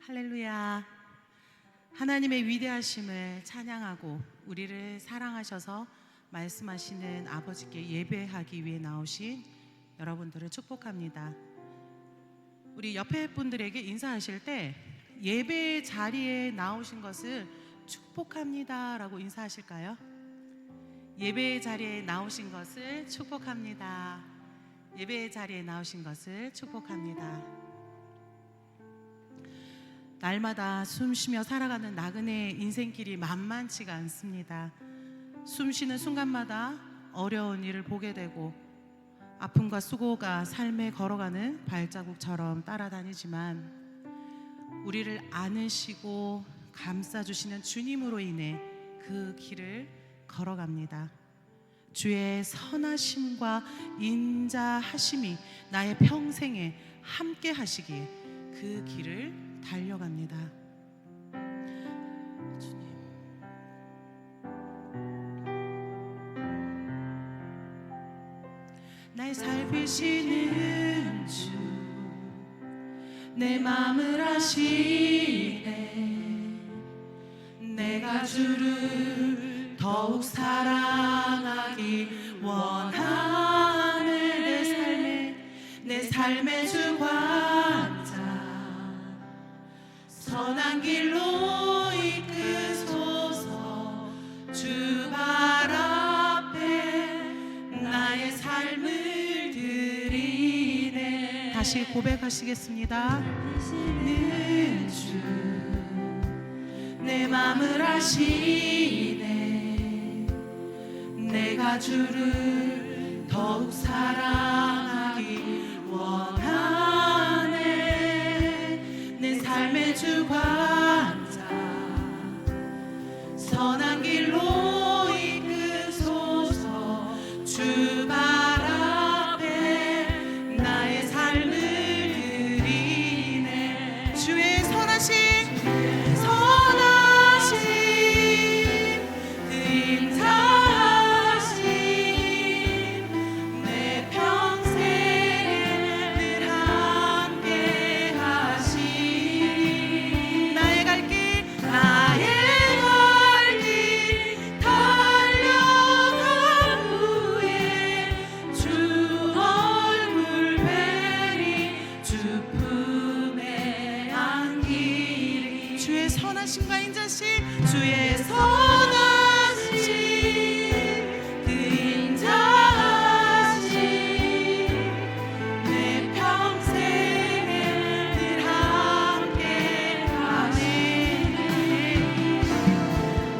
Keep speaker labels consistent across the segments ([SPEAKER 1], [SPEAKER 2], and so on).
[SPEAKER 1] 할렐루야. 하나님의 위대하심을 찬양하고 우리를 사랑하셔서 말씀하시는 아버지께 예배하기 위해 나오신 여러분들을 축복합니다. 우리 옆에 분들에게 인사하실 때 예배 자리에 나오신 것을 축복합니다 라고 인사하실까요? 예배 자리에 나오신 것을 축복합니다. 예배 자리에 나오신 것을 축복합니다. 날마다 숨쉬며 살아가는 나그네의 인생길이 만만치가 않습니다. 숨쉬는 순간마다 어려운 일을 보게 되고 아픔과 수고가 삶에 걸어가는 발자국처럼 따라다니지만 우리를 안으시고 감싸주시는 주님으로 인해 그 길을 걸어갑니다. 주의 선하심과 인자하심이 나의 평생에 함께 하시기에 그 길을 달려갑니다. 주님, 날 살피시는 주, 내 마음을 아시네. 내가 주를 더욱 사랑하기 원하네. 내 삶의 주관자 선한 길로 이끄소서. 주 발 앞에 나의 삶을 드리네. 다시 고백하시겠습니다. 는 주, 내 맘을 아시네. 내가 주를 더욱 사랑하기 원하네. 내 삶의 주관자 선한 길로 이끄소서. 주 발 앞에 나의 삶을 드리네. 주의 선하심 선하심과 인자심, 주의 선하심 그 인자심 내 평생에 늘 함께 하네.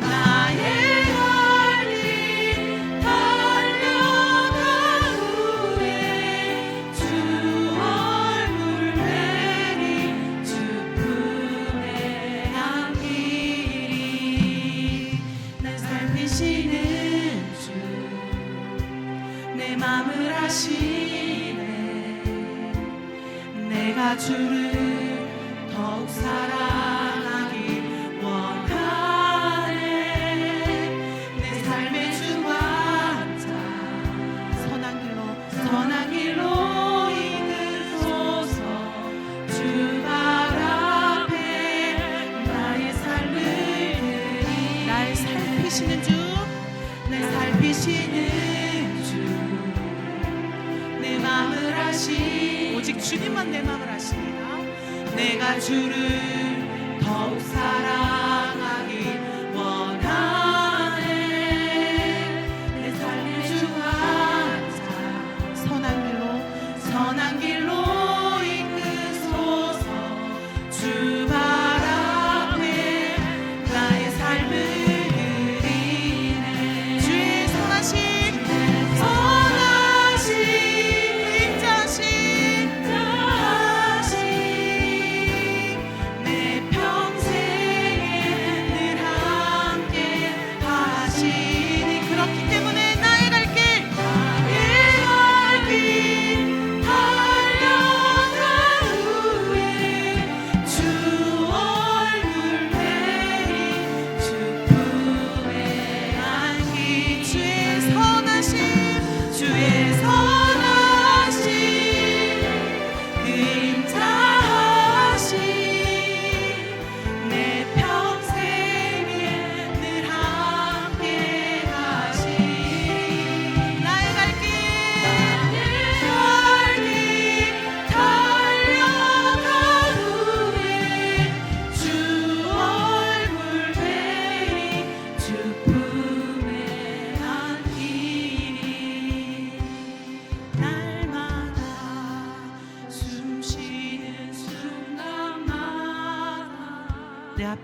[SPEAKER 1] 나의 갈 길 달려간 후에 주 얼굴 뵈니 주 품에 살피시는 주, 내 맘을 아시네. 내가 주를 더욱 사랑하기 원하네. 내 삶의 주관자 선한 길로 이끄소서. 주 발 앞에 나의 삶을 드리. 날 살피시는 주, 날 살피시는 주, 내 마음을 아시. 오직 주님만 내 마음을 아십니다. 내가 주를 더욱 사랑하기 원하네. 내 삶의 주관자 선한 길로 이끄소서. 주 발 앞에 나의 삶을 드리네. 주의 선하심 인자심 내 평생에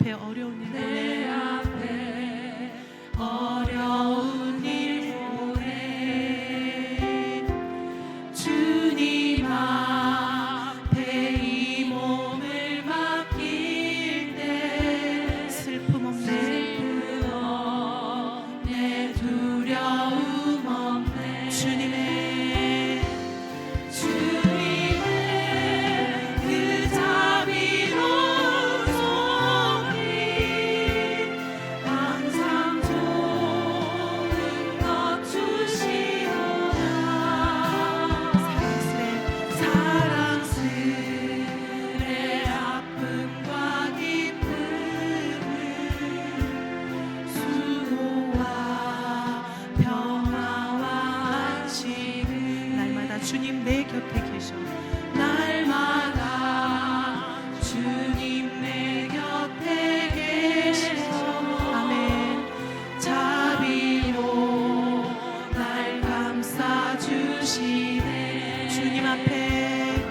[SPEAKER 1] 앞에 어려운 일
[SPEAKER 2] 내
[SPEAKER 1] 보내.
[SPEAKER 2] 앞에 어려운 일 보내 주님 앞에 이 몸을 맡길 때
[SPEAKER 1] 슬픔 없네.
[SPEAKER 2] 슬픔 없네 두려움 없네
[SPEAKER 1] 주님의
[SPEAKER 2] 주님의 그 자비로운 손이 항상 좋은 것 주시오라 사랑스레 아픔과 기쁨을 수고와 평화와 안식을
[SPEAKER 1] 날마다 주님 내 곁에 계셔.
[SPEAKER 2] 날마다 주님 내 곁에 계셔
[SPEAKER 1] 아멘.
[SPEAKER 2] 자비로 날 감싸주시네
[SPEAKER 1] 주님 앞에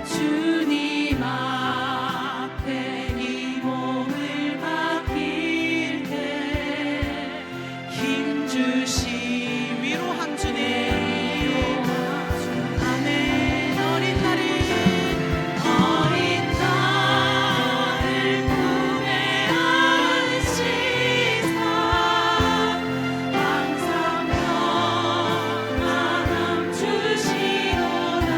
[SPEAKER 2] 주님 앞에 이 몸을 맡길 때 힘 주시
[SPEAKER 1] 위로함 주네.
[SPEAKER 2] 아멘 어린 날을 품에 안으시사 항상 평안함 주시오라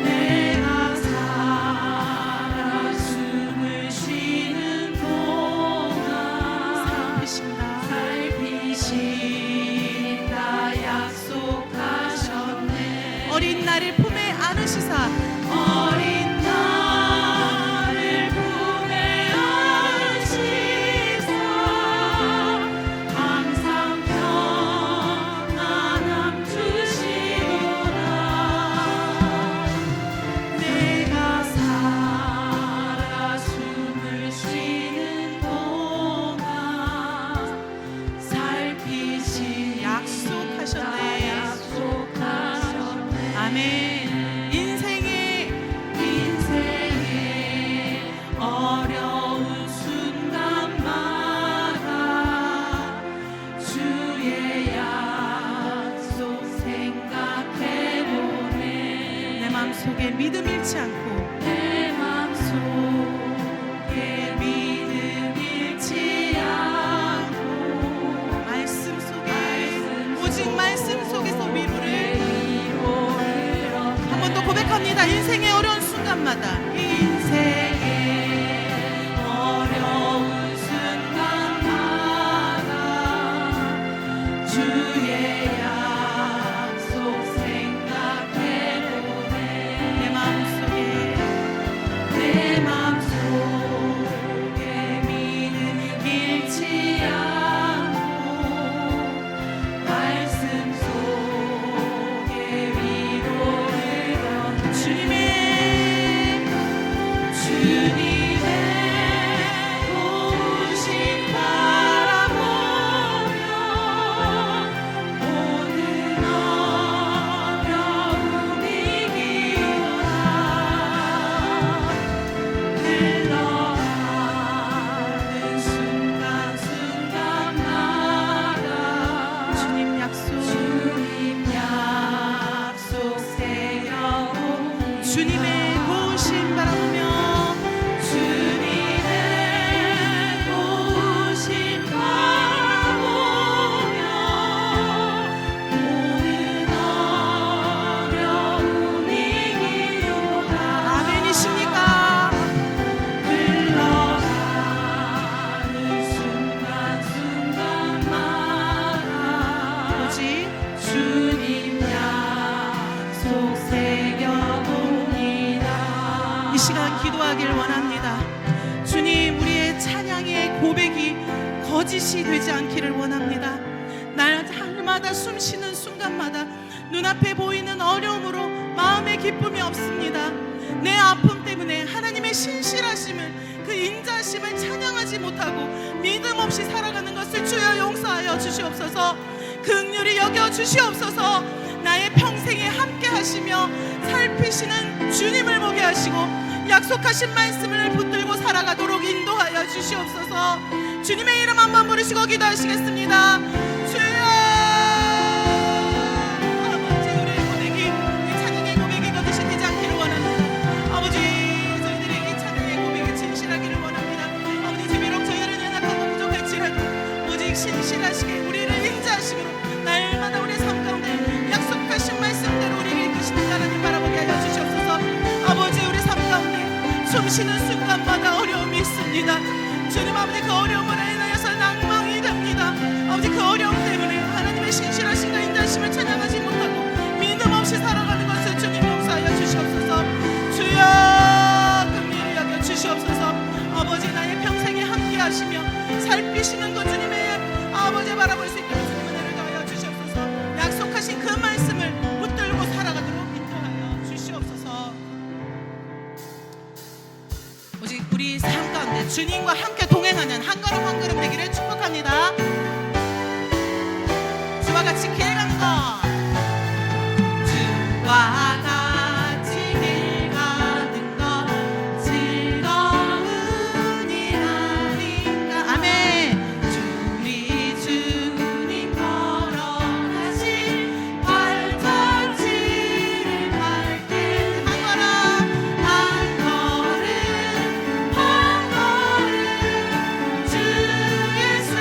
[SPEAKER 1] 내가 살아
[SPEAKER 2] 숨을 쉬는 동안 살피신다 약속하셨네
[SPEAKER 1] 어린 나를 품에 안으시사
[SPEAKER 2] 어린 나를 품에 안으시사 항상 평안함 주시오라 내가 살아 숨을 쉬는 동안 살피신
[SPEAKER 1] 약속하셨네.
[SPEAKER 2] 약속하셨네
[SPEAKER 1] 아멘. 인생의
[SPEAKER 2] 어려운 순간마다 주의 약속 생각해보네
[SPEAKER 1] 내 마음속에 믿음 잃지 않고
[SPEAKER 2] 내 맘속에 믿음 잃지 않고
[SPEAKER 1] 말씀 속에 오직 말씀 속에서 위로를 한 번 더 고백합니다. 인생의 어려운 순간마다
[SPEAKER 2] 인생의 어려운 순간마다 주의 약속 생각해보네
[SPEAKER 1] 내 마음속에
[SPEAKER 2] 내 맘속에 믿음 잃지 않고 말씀 속에 위로를 얻네
[SPEAKER 1] 주님의
[SPEAKER 2] 보신 바라보며 모든 어려움 이기라 흘러가는 순간순간마다
[SPEAKER 1] 주님 약속
[SPEAKER 2] 새겨보니
[SPEAKER 1] 주님의 보호심 바라보며
[SPEAKER 2] 주님의 보신 바라보며 모든 어려움 이기로다
[SPEAKER 1] 아멘이십니까?
[SPEAKER 2] 흘러가는 순간순간마다
[SPEAKER 1] 오직
[SPEAKER 2] 주님 약속 새겨봅니다
[SPEAKER 1] 이 시간 기도하길 원합니다. 주님, 우리의 찬양의 고백이 거짓이 되지 않기를 원합니다. 날마다 숨 쉬는 순간마다 눈앞에 보이는 어려움으로 마음의 기쁨이 없습니다. 내 아픔 때문에 하나님의 신실하심을, 그 인자심을 찬양하지 못하고 믿음 없이 살아가는 것을 주여 용서하여 주시옵소서. 긍휼히 여겨 주시옵소서. 나의 평생에 함께 하시며 살피시는 주님을 보게 하시고 약속하신 말씀을 붙들고 살아가도록 인도하여 주시옵소서. 주님의 이름 한번 부르시고 기도하시겠습니다. 주여, 아버지, 우리의 고백이 이 찬양의 고백이 거짓이 되지 않기를 원합니다. 아버지, 저희들이 이 찬양의 고백이 진실하기를 원합니다. 아버지, 비록 저희들은 연약하고 부족할지라도 오직 신실하시게 우리를 인자하시기로 날마다 우리의 삶 가운데 약속하신 말씀대로 우리를 이끄시는 하나님 바라보게 하여 주시옵소서. 아버지, 우리 삶 가운데 숨쉬는 순간마다 어려움이 있습니다. 주님, 아버지, 그 어려움을 인하여서 낭망이 됩니다. 아버지, 그 어려움 때문에 하나님의 신실하신가 인자심을 찬양하지 못하고 믿음 없이 살아가는 것을 주님 용서하여 주시옵소서. 주여, 긍휼히 여겨 주시옵소서. 아버지, 나의 평생에 함께 하시며 살피시는 것 주님의 아버지 바라볼 수 있도록 주님 은혜를 더하여 주시옵소서. 약속하신 그 말씀을 붙들고 살아가도록 인도하여 주시옵소서. 오직 우리 삶 가운데 주님과 함께 동행하는 한 걸음 한 걸음 되기를 축복합니다. 주와 같이 길 가는 것, 주와 같이 길 가는 것 즐거운 일 아닌가. 아멘. 우리 주님 걸어가신 발자취를 밟게 한 걸음 한 걸음 한 걸음 주 예수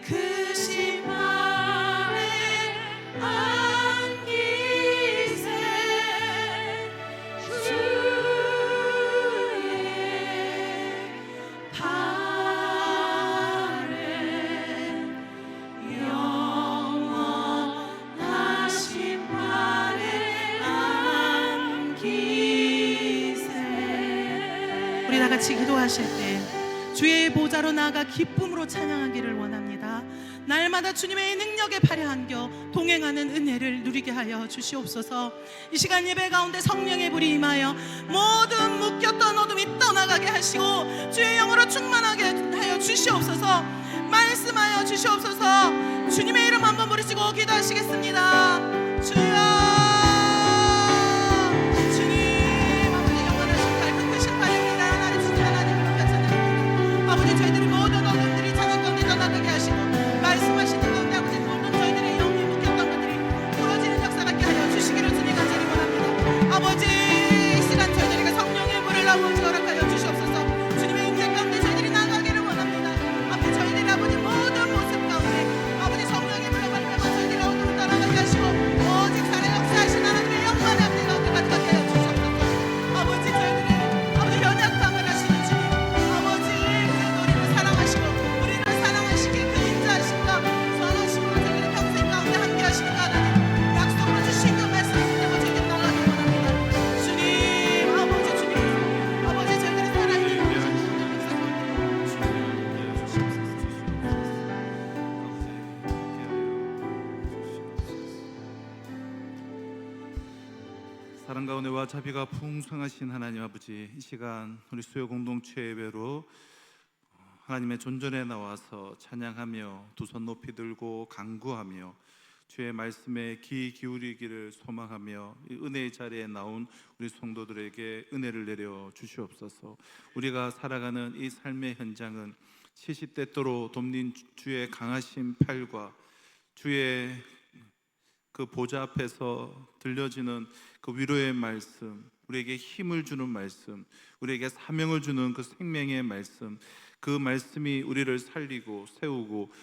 [SPEAKER 1] 크신 발에 안기세 주의 발에 영원하신 발에 안기세. 우리 다 같이 기도하실 때 주의 보좌로 나아가 기쁨으로 찬양하기를 원합니다. 날마다 주님의 능력에 발휘한겨 동행하는 은혜를 누리게 하여 주시옵소서. 이 시간 예배 가운데 성령의 불이 임하여 모든 묶였던 어둠이 떠나가게 하시고 주의 영으로 충만하게 하여 주시옵소서. 말씀하여 주시옵소서. 주님의 이름 한번 부르시고 기도하시겠습니다. 주여, 주님, 아버지 영원하신 밝은 크신 발입니다. 하나님 주님 하나님을 높여찬양합니다. 아버지 저희들이 모든 어둠들이 찬양 가운데 떠나가게 하시고 말씀하시는 가운데 아버지 모든 저희들의 영이 묶였던 것들이 풀어지는 역사 갖게 하여 주시기를 주님 간절히 원합니다. 아버지 이 시간 저희들에게 성령의 불을 아버지 허락하여 주시옵소서. 주님의 인생 가운데 저희들이 나가기를 원합니다. 앞에 저희들이 아버지 모든 모습 가운데 아버지 성령의 불을 받으며 저희들의 어둠을 떠나가게 하시고 오직 살아 역사하신 하나님의 영광의 앞에 가운데 가득하게 하여 주시옵소서. 아버지 저희들의 아버지 연약함을 하시는 주님, 아버지 그래도 우리를 사랑하시고 우리를 사랑하시기 그 인자하심과 선하심으로 저희들의 평생 가운데 함께 하시는 하나님 약속으로 주신 그 말씀을 붙들고 저희들 나가기 원합니다. 주님, 아버지 주님, 아버지 저희들의 살아있는
[SPEAKER 3] 사랑 가운데와 자비가 풍성하신 하나님 아버지, 이 시간 우리 수요 공동체 예배로 하나님의 존전에 나와서 찬양하며 두 손 높이 들고 간구하며 주의 말씀에 귀 기울이기를 소망하며 이 은혜의 자리에 나온 우리 성도들에게 은혜를 내려 주시옵소서. 우리가 살아가는 이 삶의 현장은 시시때때로 돕는 주의 강하신 팔과 주의 그 보좌 앞에서 들려지는 그 위로의 말씀, 우리에게 힘을 주는 말씀, 우리에게 사명을 주는 그 생명의 말씀, 그 말씀이 우리를 살리고 세우고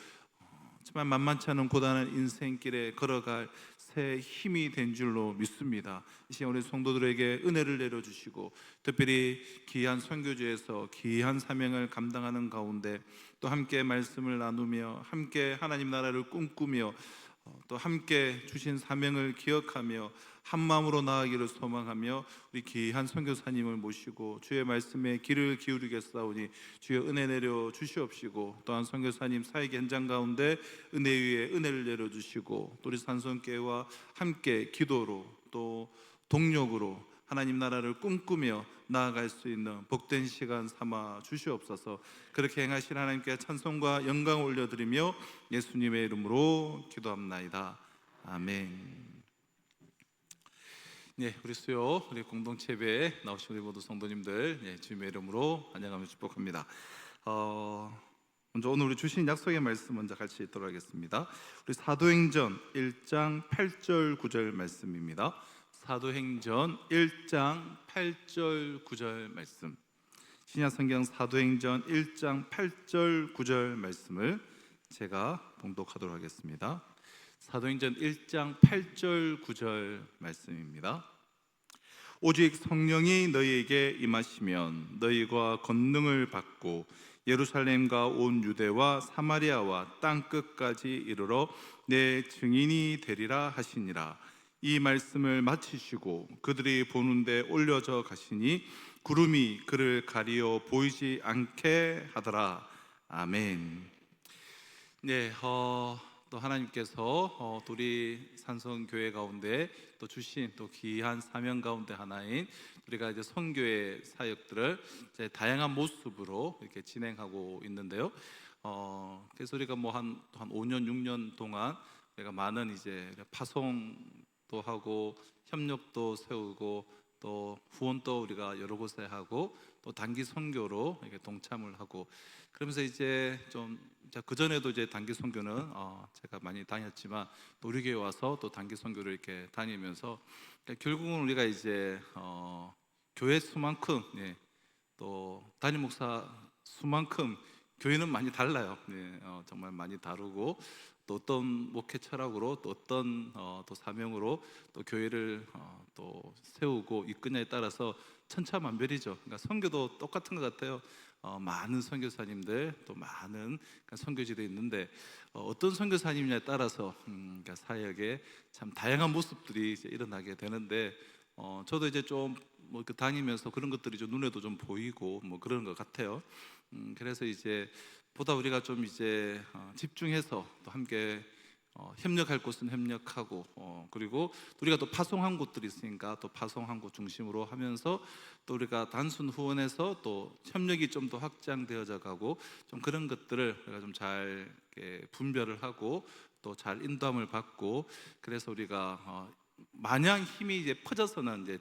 [SPEAKER 3] 정말 만만치 않은 고단한 인생길에 걸어갈 새 힘이 된 줄로 믿습니다. 이 시간 우리 성도들에게 은혜를 내려주시고 특별히 귀한 선교지에서 귀한 사명을 감당하는 가운데 또 함께 말씀을 나누며 함께 하나님 나라를 꿈꾸며 또 함께 주신 사명을 기억하며 한 마음으로 나아가기를 소망하며 우리 귀한 선교사님을 모시고 주의 말씀에 귀를 기울이겠사오니 주여 은혜 내려 주시옵시고, 또한 선교사님 사역 현장 가운데 은혜 위에 은혜를 내려 주시고 또 우리 산성교회와 함께 기도로 또 동력으로 하나님 나라를 꿈꾸며 나아갈 수 있는 복된 시간 삼아 주시옵소서. 그렇게 행하신 하나님께 찬송과 영광을 올려드리며 예수님의 이름으로 기도합나이다. 아멘. 네, 우리 수요 우리 공동체 예배에 나오신 우리 모두 성도님들 주님의 이름으로 환영하며 축복합니다. 먼저 오늘 우리 주신 약속의 말씀 먼저 같이 읽도록 하겠습니다. 우리 사도행전 1장 8절 9절 말씀입니다. 사도행전 1장 8절 9절 말씀, 신약성경 사도행전 1장 8절 9절 말씀을 제가 봉독하도록 하겠습니다. 사도행전 1장 8절 9절 말씀입니다. 오직 성령이 너희에게 임하시면 너희가 권능을 받고 예루살렘과 온 유대와 사마리아와 땅 끝까지 이르러 내 증인이 되리라 하시니라. 이 말씀을 마치시고 그들이 보는데 올려져 가시니 구름이 그를 가리어 보이지 않게 하더라. 아멘. 네, 또 하나님께서 또 우리 산성교회 가운데 또 주신 또 귀한 사명 가운데 하나인 우리가 이제 선교의 사역들을 이제 다양한 모습으로 이렇게 진행하고 있는데요. 그래서 우리가 뭐 한 5년 6년 동안 우리가 많은 이제 파송도 하고 협력도 세우고 또 후원도 우리가 여러 곳에 하고 또 단기 선교로 이렇게 동참을 하고 그러면서 이제 좀 그 전에도 이제 단기 선교는 제가 많이 다녔지만 또 우리 교회 와서 또 단기 선교를 이렇게 다니면서 그러니까 결국은 우리가 이제 교회 수만큼 또 담임 목사 수만큼 교회는 많이 달라요. 네, 정말 많이 다르고 또 어떤 목회 철학으로 또 어떤 또 사명으로 또 교회를 또 세우고 이끄냐에 따라서 천차만별이죠. 그러니까 선교도 똑같은 것 같아요. 많은 선교사님들 또 많은 선교지도 있는데 어떤 선교사님냐에 따라서 그러니까 사역에 참 다양한 모습들이 이제 일어나게 되는데 저도 이제 좀 뭐 다니면서 그런 것들이 좀 눈에도 좀 보이고 뭐 그런 것 같아요. 그래서 이제 보다 우리가 좀 이제 집중해서 또 함께 협력할 곳은 협력하고 그리고 우리가 또 파송한 곳들이 있으니까 또 파송한 곳 중심으로 하면서 또 우리가 단순 후원해서 또 협력이 좀 더 확장되어져 가고 좀 그런 것들을 우리가 좀 잘 분별을 하고 또 잘 인도함을 받고 그래서 우리가 마냥 힘이 이제 퍼져서는 이제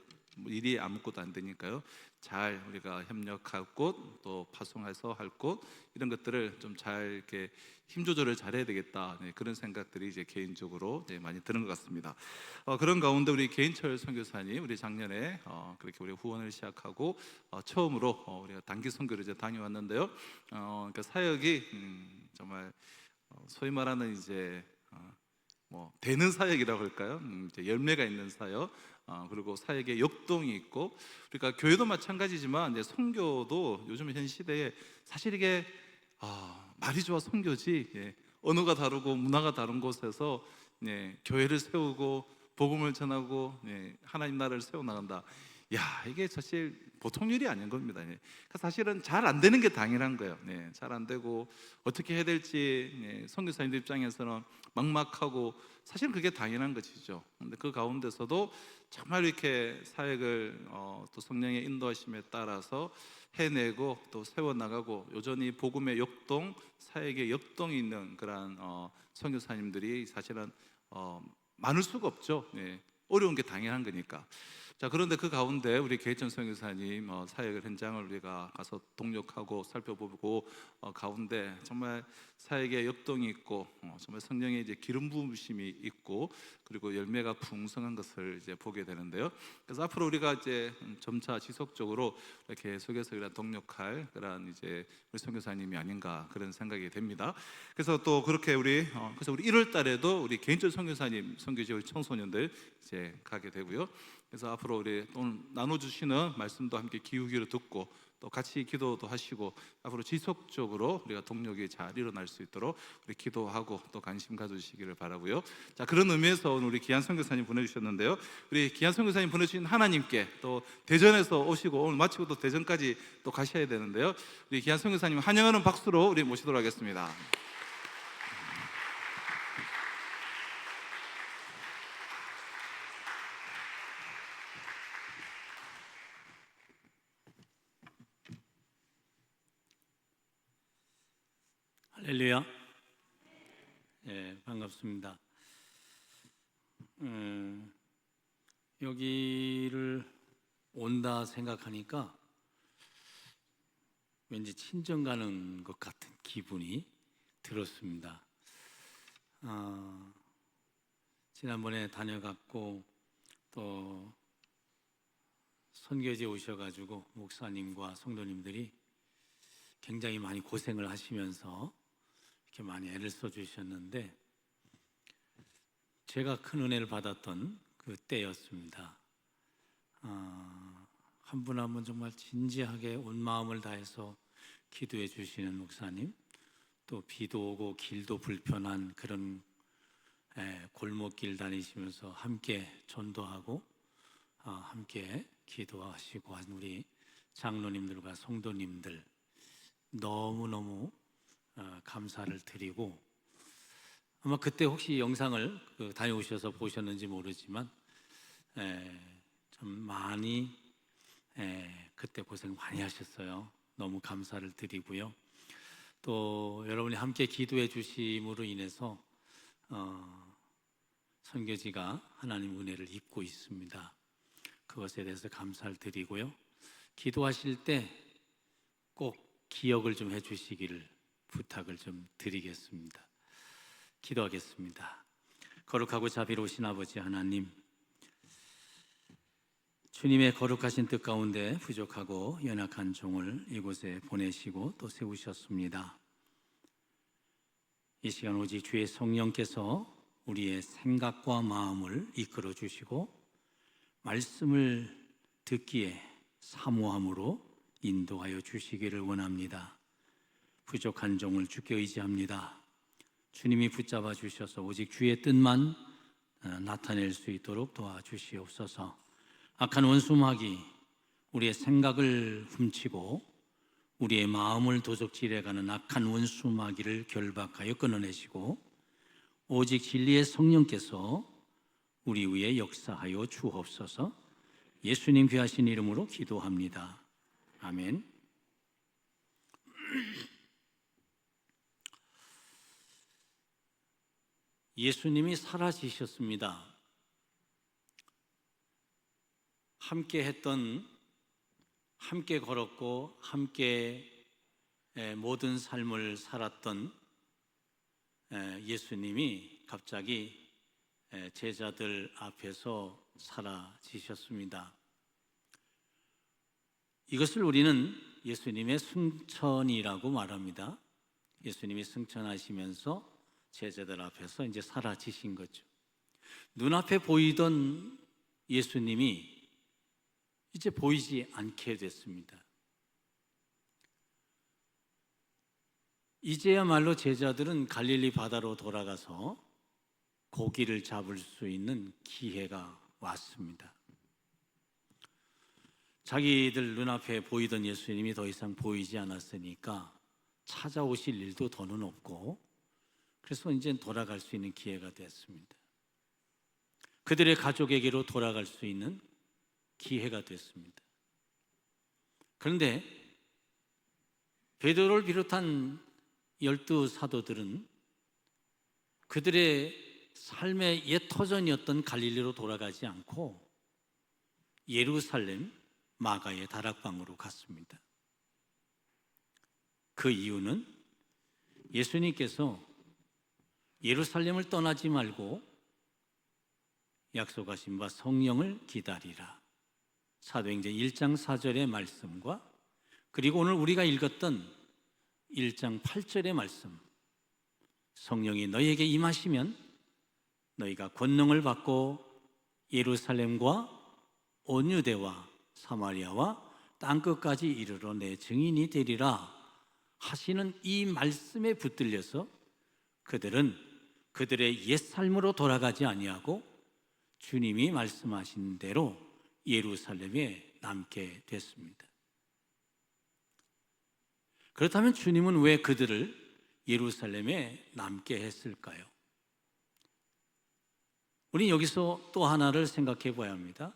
[SPEAKER 3] 일이 아무것도 안 되니까요. 잘 우리가 협력할 곳, 또 파송해서 할 곳 이런 것들을 좀 잘 이렇게 힘 조절을 잘해야 되겠다. 네, 그런 생각들이 이제 개인적으로 많이 드는 것 같습니다. 그런 가운데 우리 개인철 선교사님, 우리 작년에 그렇게 우리 후원을 시작하고 처음으로 우리가 단기 선교를 이제 다녀왔는데요. 그러니까 사역이 정말 소위 말하는 이제 뭐 되는 사역이라고 할까요? 이제 열매가 있는 사역. 그리고 사역에 역동이 있고, 그러니까 교회도 마찬가지지만 이제 선교도 요즘 현 시대에 사실 이게 말이 좋아 선교지 언어가 다르고 문화가 다른 곳에서 교회를 세우고 복음을 전하고 하나님 나라를 세워 나간다. 야, 이게 사실 보통 일이 아닌 겁니다. 그러니까 사실은 잘 안 되는 게 당연한 거예요. 잘 안 되고 어떻게 해야 될지 선교사님들 입장에서는 막막하고 사실은 그게 당연한 것이죠. 근데 그 가운데서도 정말 이렇게 사역을 또 성령의 인도하심에 따라서 해내고 또 세워나가고 여전히 복음의 역동, 사역의 역동이 있는 그러한 선교사님들이 사실은 많을 수가 없죠. 어려운 게 당연한 거니까. 자, 그런데 그 가운데 우리 계천 선교사님 사역을 현장을 우리가 가서 동력하고 살펴보고 가운데 정말 사역에 역동이 있고 정말 성령의 이제 기름 부으심이 있고 그리고 열매가 풍성한 것을 이제 보게 되는데요. 그래서 앞으로 우리가 이제 점차 지속적으로 계속해서 이런 동력할 그런 이제 우리 선교사님이 아닌가 그런 생각이 됩니다. 그래서 또 그렇게 그래서 우리 1월 달에도 우리 개인적 선교사님 선교지역 청소년들 이제 가게 되고요. 그래서 앞으로 우리 오늘 나눠주시는 말씀도 함께 기울기로 듣고 또 같이 기도도 하시고 앞으로 지속적으로 우리가 동력이 잘 일어날 수 있도록 우리 기도하고 또 관심 가져주시기를 바라고요. 자, 그런 의미에서 오늘 우리 기한 선교사님 보내주셨는데요. 우리 기한 선교사님 보내주신 하나님께 또 대전에서 오시고 오늘 마치고 또 대전까지 또 가셔야 되는데요. 우리 기한 선교사님 환영하는 박수로 우리 모시도록 하겠습니다.
[SPEAKER 4] 할렐루야. 반갑습니다. 여기를 온다 생각하니까 왠지 친정 가는 것 같은 기분이 들었습니다. 지난번에 다녀갔고 또 선교지에 오셔가지고 목사님과 성도님들이 굉장히 많이 고생을 하시면서 이렇게 많이 애를 써주셨는데 제가 큰 은혜를 받았던 그 때였습니다. 한 분 한 분 정말 진지하게 온 마음을 다해서 기도해 주시는 목사님, 또 비도 오고 길도 불편한 그런 골목길 다니시면서 함께 전도하고 함께 기도하시고 한 우리 장로님들과 성도님들 너무너무 감사를 드리고 아마 그때 혹시 영상을 다녀오셔서 보셨는지 모르지만 좀 많이 그때 고생 많이 하셨어요. 너무 감사를 드리고요. 또 여러분이 함께 기도해 주심으로 인해서 선교지가 하나님 은혜를 입고 있습니다. 그것에 대해서 감사를 드리고요. 기도하실 때 꼭 기억을 좀 해주시기를 부탁을 좀 드리겠습니다. 기도하겠습니다. 거룩하고 자비로우신 아버지 하나님, 주님의 거룩하신 뜻 가운데 부족하고 연약한 종을 이곳에 보내시고 또 세우셨습니다. 이 시간 오직 주의 성령께서 우리의 생각과 마음을 이끌어 주시고 말씀을 듣기에 사모함으로 인도하여 주시기를 원합니다. 부족한 종을 주께 의지합니다. 주님이 붙잡아 주셔서 오직 주의 뜻만 나타낼 수 있도록 도와주시옵소서. 악한 원수마귀 우리의 생각을 훔치고 우리의 마음을 도적질해가는 악한 원수마귀를 결박하여 끊어내시고 오직 진리의 성령께서 우리 위에 역사하여 주옵소서. 예수님 귀하신 이름으로 기도합니다. 아멘. 예수님이 사라지셨습니다. 함께 했던, 함께 걸었고 함께 모든 삶을 살았던 예수님이 갑자기 제자들 앞에서 사라지셨습니다. 이것을 우리는 예수님의 승천이라고 말합니다. 예수님이 승천하시면서 제자들 앞에서 이제 사라지신 거죠. 눈앞에 보이던 예수님이 이제 보이지 않게 됐습니다. 이제야말로 제자들은 갈릴리 바다로 돌아가서 고기를 잡을 수 있는 기회가 왔습니다. 자기들 눈앞에 보이던 예수님이 더 이상 보이지 않았으니까 찾아오실 일도 더는 없고, 그래서 이제 돌아갈 수 있는 기회가 됐습니다. 그들의 가족에게로 돌아갈 수 있는 기회가 됐습니다. 그런데 베드로를 비롯한 12 사도들은 그들의 삶의 옛 터전이었던 갈릴리로 돌아가지 않고 예루살렘 마가의 다락방으로 갔습니다. 그 이유는 예수님께서 예루살렘을 떠나지 말고 약속하신 바 성령을 기다리라, 사도행전 1장 4절의 말씀과 그리고 오늘 우리가 읽었던 1장 8절의 말씀, 성령이 너희에게 임하시면 너희가 권능을 받고 예루살렘과 온 유대와 사마리아와 땅끝까지 이르러 내 증인이 되리라 하시는 이 말씀에 붙들려서 그들은 그들의 옛 삶으로 돌아가지 아니하고 주님이 말씀하신 대로 예루살렘에 남게 됐습니다. 그렇다면 주님은 왜 그들을 예루살렘에 남게 했을까요? 우리 여기서 또 하나를 생각해 봐야 합니다.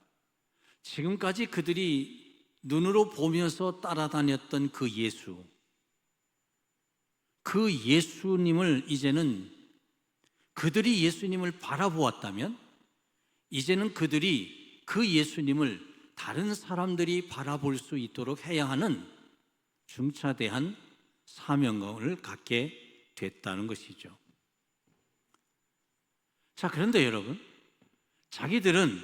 [SPEAKER 4] 지금까지 그들이 눈으로 보면서 따라다녔던 그 예수, 그 예수님을 이제는 그들이 예수님을 바라보았다면 이제는 그들이 그 예수님을 다른 사람들이 바라볼 수 있도록 해야 하는 중차대한 사명을 갖게 됐다는 것이죠. 자, 그런데 여러분, 자기들은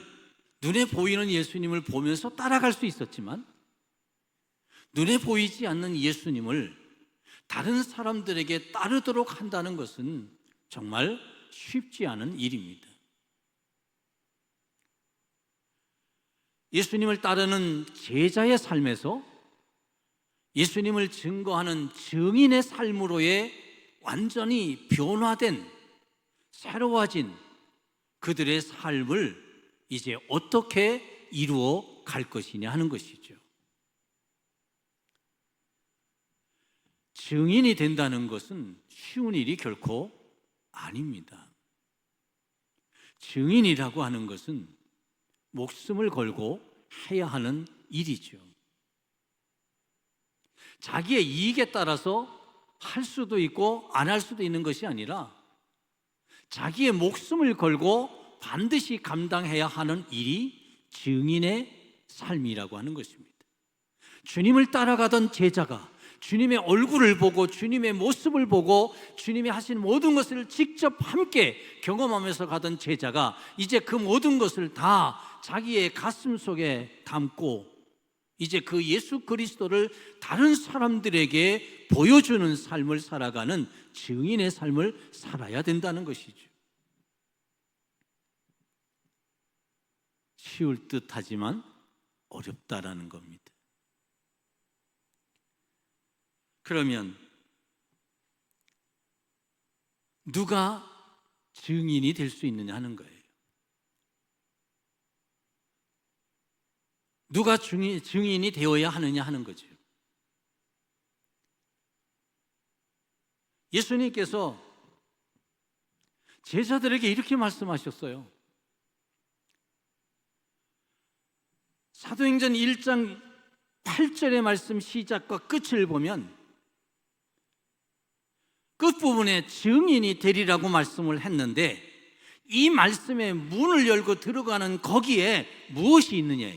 [SPEAKER 4] 눈에 보이는 예수님을 보면서 따라갈 수 있었지만 눈에 보이지 않는 예수님을 다른 사람들에게 따르도록 한다는 것은 정말 쉽지 않은 일입니다. 예수님을 따르는 제자의 삶에서 예수님을 증거하는 증인의 삶으로의 완전히 변화된, 새로워진 그들의 삶을 이제 어떻게 이루어 갈 것이냐 하는 것이죠. 증인이 된다는 것은 쉬운 일이 결코 아닙니다. 증인이라고 하는 것은 목숨을 걸고 해야 하는 일이죠. 자기의 이익에 따라서 할 수도 있고 안 할 수도 있는 것이 아니라 자기의 목숨을 걸고 반드시 감당해야 하는 일이 증인의 삶이라고 하는 것입니다. 주님을 따라가던 제자가 주님의 얼굴을 보고 주님의 모습을 보고 주님이 하신 모든 것을 직접 함께 경험하면서 가던 제자가 이제 그 모든 것을 다 자기의 가슴 속에 담고 이제 그 예수 그리스도를 다른 사람들에게 보여주는 삶을 살아가는 증인의 삶을 살아야 된다는 것이죠. 쉬울 듯하지만 어렵다라는 겁니다. 그러면 누가 증인이 될 수 있느냐 하는 거예요. 누가 증인이 되어야 하느냐 하는 거죠. 예수님께서 제자들에게 이렇게 말씀하셨어요. 사도행전 1장 8절의 말씀 시작과 끝을 보면 끝부분에 증인이 되리라고 말씀을 했는데 이 말씀의 문을 열고 들어가는 거기에 무엇이 있느냐,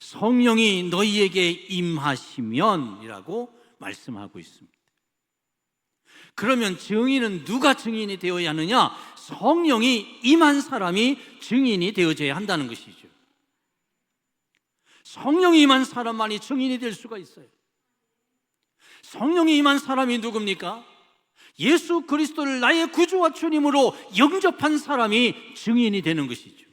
[SPEAKER 4] 성령이 너희에게 임하시면 이라고 말씀하고 있습니다. 그러면 증인은 누가 증인이 되어야 하느냐? 성령이 임한 사람이 증인이 되어져야 한다는 것이죠. 성령이 임한 사람만이 증인이 될 수가 있어요. 성령이 임한 사람이 누굽니까? 예수 그리스도를 나의 구주와 주님으로 영접한 사람이 증인이 되는 것이죠.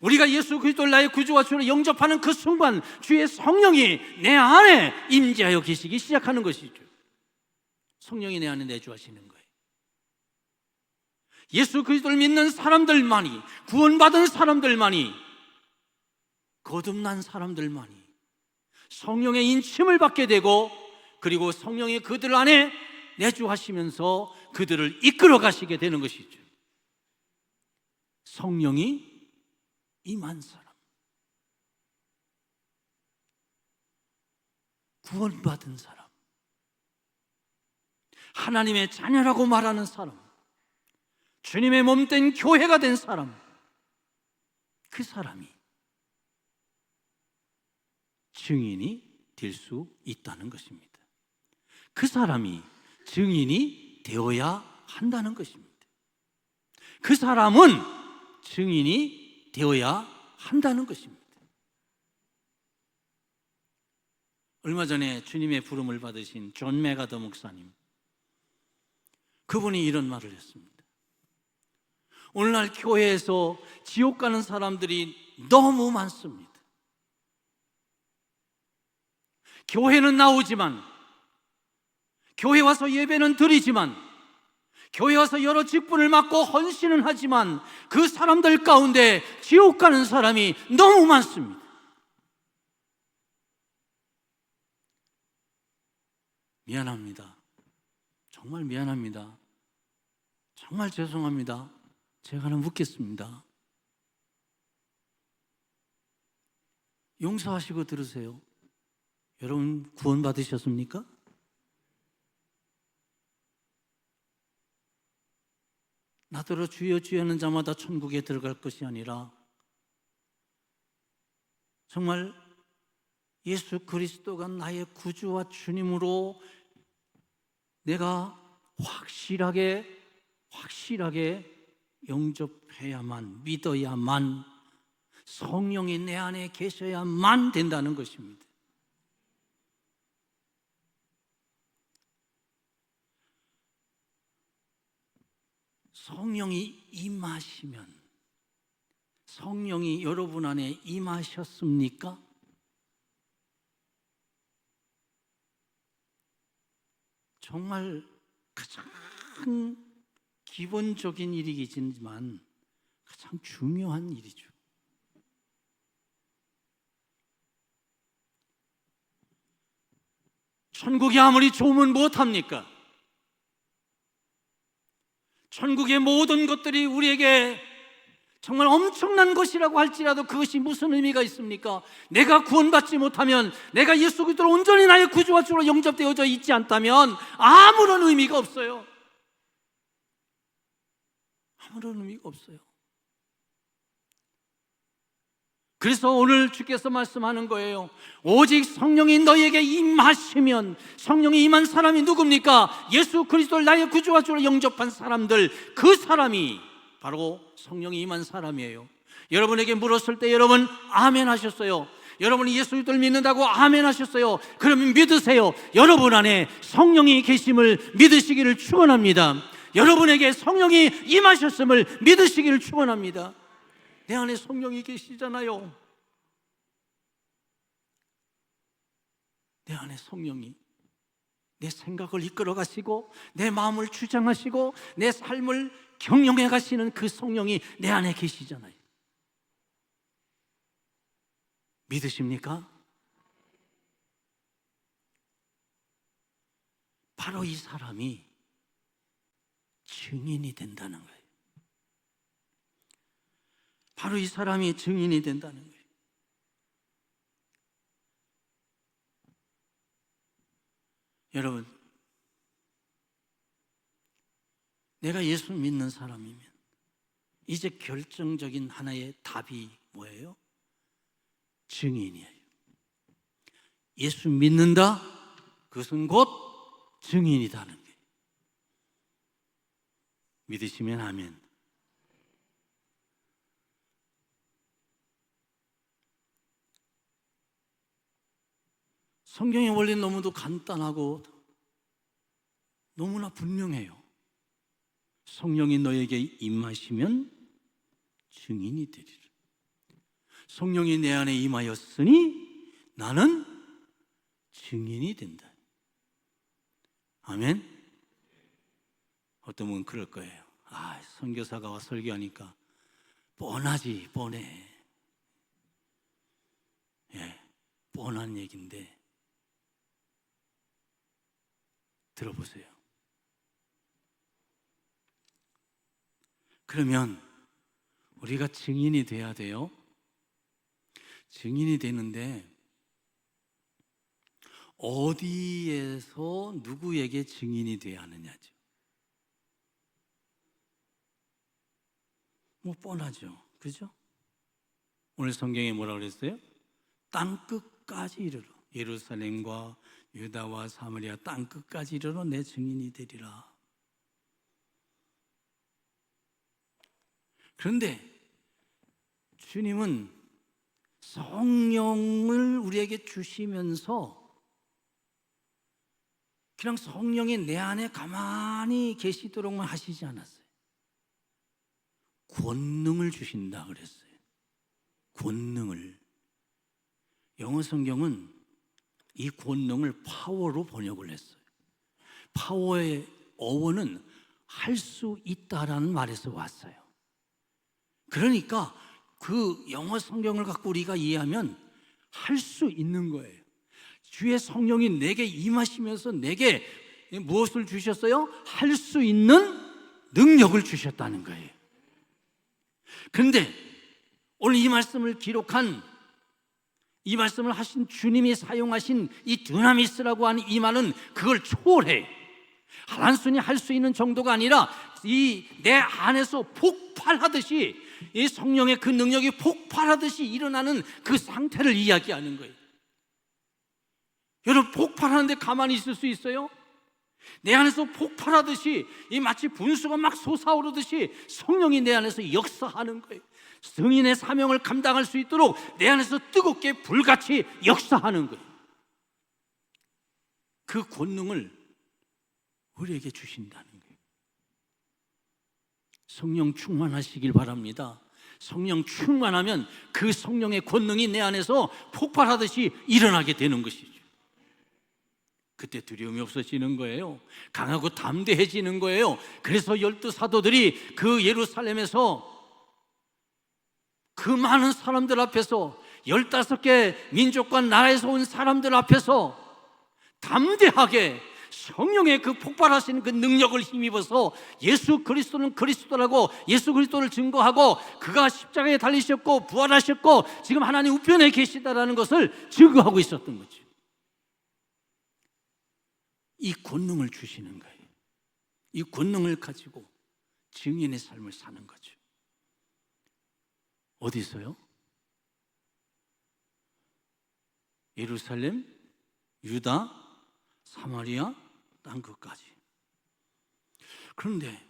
[SPEAKER 4] 우리가 예수 그리스도를 나의 구주와 주로 영접하는 그 순간 주의 성령이 내 안에 임재하여 계시기 시작하는 것이죠. 성령이 내 안에 내주하시는 거예요. 예수 그리스도를 믿는 사람들만이, 구원받은 사람들만이, 거듭난 사람들만이 성령의 인침을 받게 되고 그리고 성령이 그들 안에 내주하시면서 그들을 이끌어 가시게 되는 것이죠. 성령이 임한 사람, 구원받은 사람, 하나님의 자녀라고 말하는 사람, 주님의 몸된 교회가 된 사람, 그 사람이 증인이 될 수 있다는 것입니다. 그 사람이 증인이 되어야 한다는 것입니다. 그 사람은 증인이 되어야 한다는 것입니다. 얼마 전에 주님의 부름을 받으신 존 메가더 목사님, 그분이 이런 말을 했습니다. 오늘날 교회에서 지옥 가는 사람들이 너무 많습니다. 교회는 나오지만, 교회 와서 예배는 드리지만, 교회 와서 여러 직분을 맡고 헌신은 하지만 그 사람들 가운데 지옥 가는 사람이 너무 많습니다. 미안합니다. 정말 미안합니다. 정말 죄송합니다. 제가 하나 묻겠습니다. 용서하시고 들으세요. 여러분 구원 받으셨습니까? 나더러 주여 주여 하는 자마다 천국에 들어갈 것이 아니라 정말 예수 그리스도가 나의 구주와 주님으로 내가 확실하게 영접해야만, 믿어야만, 성령이 내 안에 계셔야만 된다는 것입니다. 성령이 임하시면, 성령이 여러분 안에 임하셨습니까? 정말 가장 기본적인 일이지만 가장 중요한 일이죠. 천국이 아무리 좋으면 무엇합니까? 천국의 모든 것들이 우리에게 정말 엄청난 것이라고 할지라도 그것이 무슨 의미가 있습니까? 내가 구원받지 못하면, 내가 예수 그리스도로 온전히 나의 구주와 주로 영접되어져 있지 않다면 아무런 의미가 없어요. 아무런 의미가 없어요. 그래서 오늘 주께서 말씀하는 거예요. 오직 성령이 너희에게 임하시면, 성령이 임한 사람이 누굽니까? 예수 그리스도를 나의 구주와 주로 영접한 사람들, 그 사람이 바로 성령이 임한 사람이에요. 여러분에게 물었을 때 여러분 아멘 하셨어요. 여러분이 예수 그리스도를 믿는다고 아멘 하셨어요. 그러면 믿으세요. 여러분 안에 성령이 계심을 믿으시기를 축원합니다. 여러분에게 성령이 임하셨음을 믿으시기를 축원합니다. 내 안에 성령이 계시잖아요. 내 안에 성령이 내 생각을 이끌어 가시고 내 마음을 주장하시고 내 삶을 경영해 가시는 그 성령이 내 안에 계시잖아요. 믿으십니까? 바로 이 사람이 증인이 된다는 거예요. 바로 이 사람이 증인이 된다는 거예요. 여러분, 내가 예수 믿는 사람이면 이제 결정적인 하나의 답이 뭐예요? 증인이에요. 예수 믿는다? 그것은 곧 증인이다는 거예요. 믿으시면 아멘. 성경의 원리는 너무도 간단하고 너무나 분명해요. 성령이 너에게 임하시면 증인이 되리라. 성령이 내 안에 임하였으니 나는 증인이 된다. 아멘. 어떤 분은 그럴 거예요. 선교사가 와 설교하니까 뻔하지, 뻔해. 뻔한 얘기인데 들어보세요. 그러면 우리가 증인이 돼야 돼요. 증인이 되는데 어디에서 누구에게 증인이 돼야 하느냐죠. 뭐 뻔하죠. 그죠? 오늘 성경에 뭐라고 그랬어요? 땅끝까지 이르러 예루살렘과 유다와 사마리아 땅끝까지 이르러 내 증인이 되리라. 그런데 주님은 성령을 우리에게 주시면서 그냥 성령이 내 안에 가만히 계시도록만 하시지 않았어요. 권능을 주신다 그랬어요. 권능을. 영어 성경은 이 권능을 파워로 번역을 했어요. 파워의 어원은 할 수 있다라는 말에서 왔어요. 그러니까 그 영어 성경을 갖고 우리가 이해하면 할 수 있는 거예요. 주의 성령이 내게 임하시면서 내게 무엇을 주셨어요? 할 수 있는 능력을 주셨다는 거예요. 그런데 오늘 이 말씀을 기록한 이 말씀을 하신 주님이 사용하신 이 드나미스라고 하는 이 말은 그걸 초월해. 단순히 할 수 있는 정도가 아니라 이 내 안에서 폭발하듯이 이 성령의 그 능력이 폭발하듯이 일어나는 그 상태를 이야기하는 거예요. 여러분, 폭발하는데 가만히 있을 수 있어요? 내 안에서 폭발하듯이 이 마치 분수가 막 솟아오르듯이 성령이 내 안에서 역사하는 거예요. 성인의 사명을 감당할 수 있도록 내 안에서 뜨겁게 불같이 역사하는 거예요. 그 권능을 우리에게 주신다는 거예요. 성령 충만하시길 바랍니다. 성령 충만하면 그 성령의 권능이 내 안에서 폭발하듯이 일어나게 되는 것이죠. 그때 두려움이 없어지는 거예요. 강하고 담대해지는 거예요. 그래서 12 사도들이 그 예루살렘에서 그 많은 사람들 앞에서 15개 민족과 나라에서 온 사람들 앞에서 담대하게 성령의 그 폭발하시는 그 능력을 힘입어서 예수 그리스도는 그리스도라고 예수 그리스도를 증거하고 그가 십자가에 달리셨고 부활하셨고 지금 하나님 우편에 계시다라는 것을 증거하고 있었던 거죠. 이 권능을 주시는 거예요. 이 권능을 가지고 증인의 삶을 사는 거죠. 어디서요? 예루살렘, 유다, 사마리아, 땅끝까지. 그런데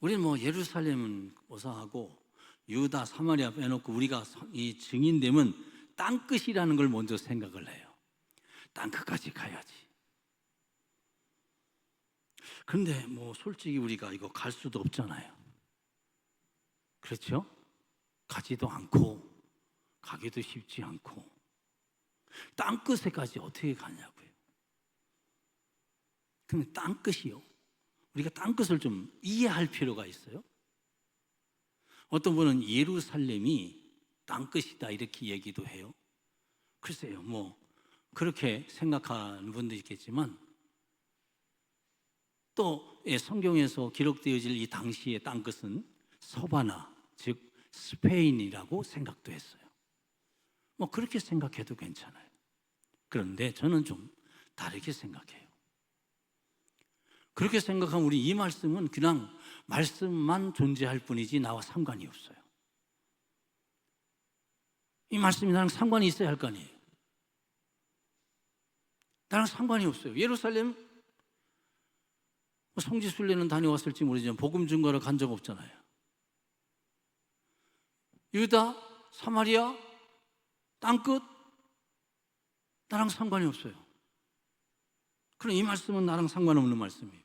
[SPEAKER 4] 우리는 뭐 예루살렘은 고사하고 유다, 사마리아 빼놓고 우리가 이 증인되면 땅끝이라는 걸 먼저 생각을 해요. 땅끝까지 가야지. 그런데 뭐 솔직히 우리가 이거 갈 수도 없잖아요. 그렇죠? 가지도 않고 가기도 쉽지 않고 땅끝에까지 어떻게 가냐고요. 그럼 땅끝이요. 우리가 땅끝을 좀 이해할 필요가 있어요. 어떤 분은 예루살렘이 땅끝이다 이렇게 얘기도 해요. 글쎄요, 뭐 그렇게 생각하는 분도 있겠지만 또 성경에서 기록되어질 이 당시의 땅끝은 서바나, 즉 스페인이라고 생각도 했어요. 뭐 그렇게 생각해도 괜찮아요. 그런데 저는 좀 다르게 생각해요. 그렇게 생각하면 우리 이 말씀은 그냥 말씀만 존재할 뿐이지 나와 상관이 없어요. 이 말씀이 나랑 상관이 있어야 할 거 아니에요. 나랑 상관이 없어요. 예루살렘 성지순례는 다녀왔을지 모르지만 복음 증거를 간 적 없잖아요. 유다, 사마리아, 땅끝 나랑 상관이 없어요. 그럼 이 말씀은 나랑 상관없는 말씀이에요.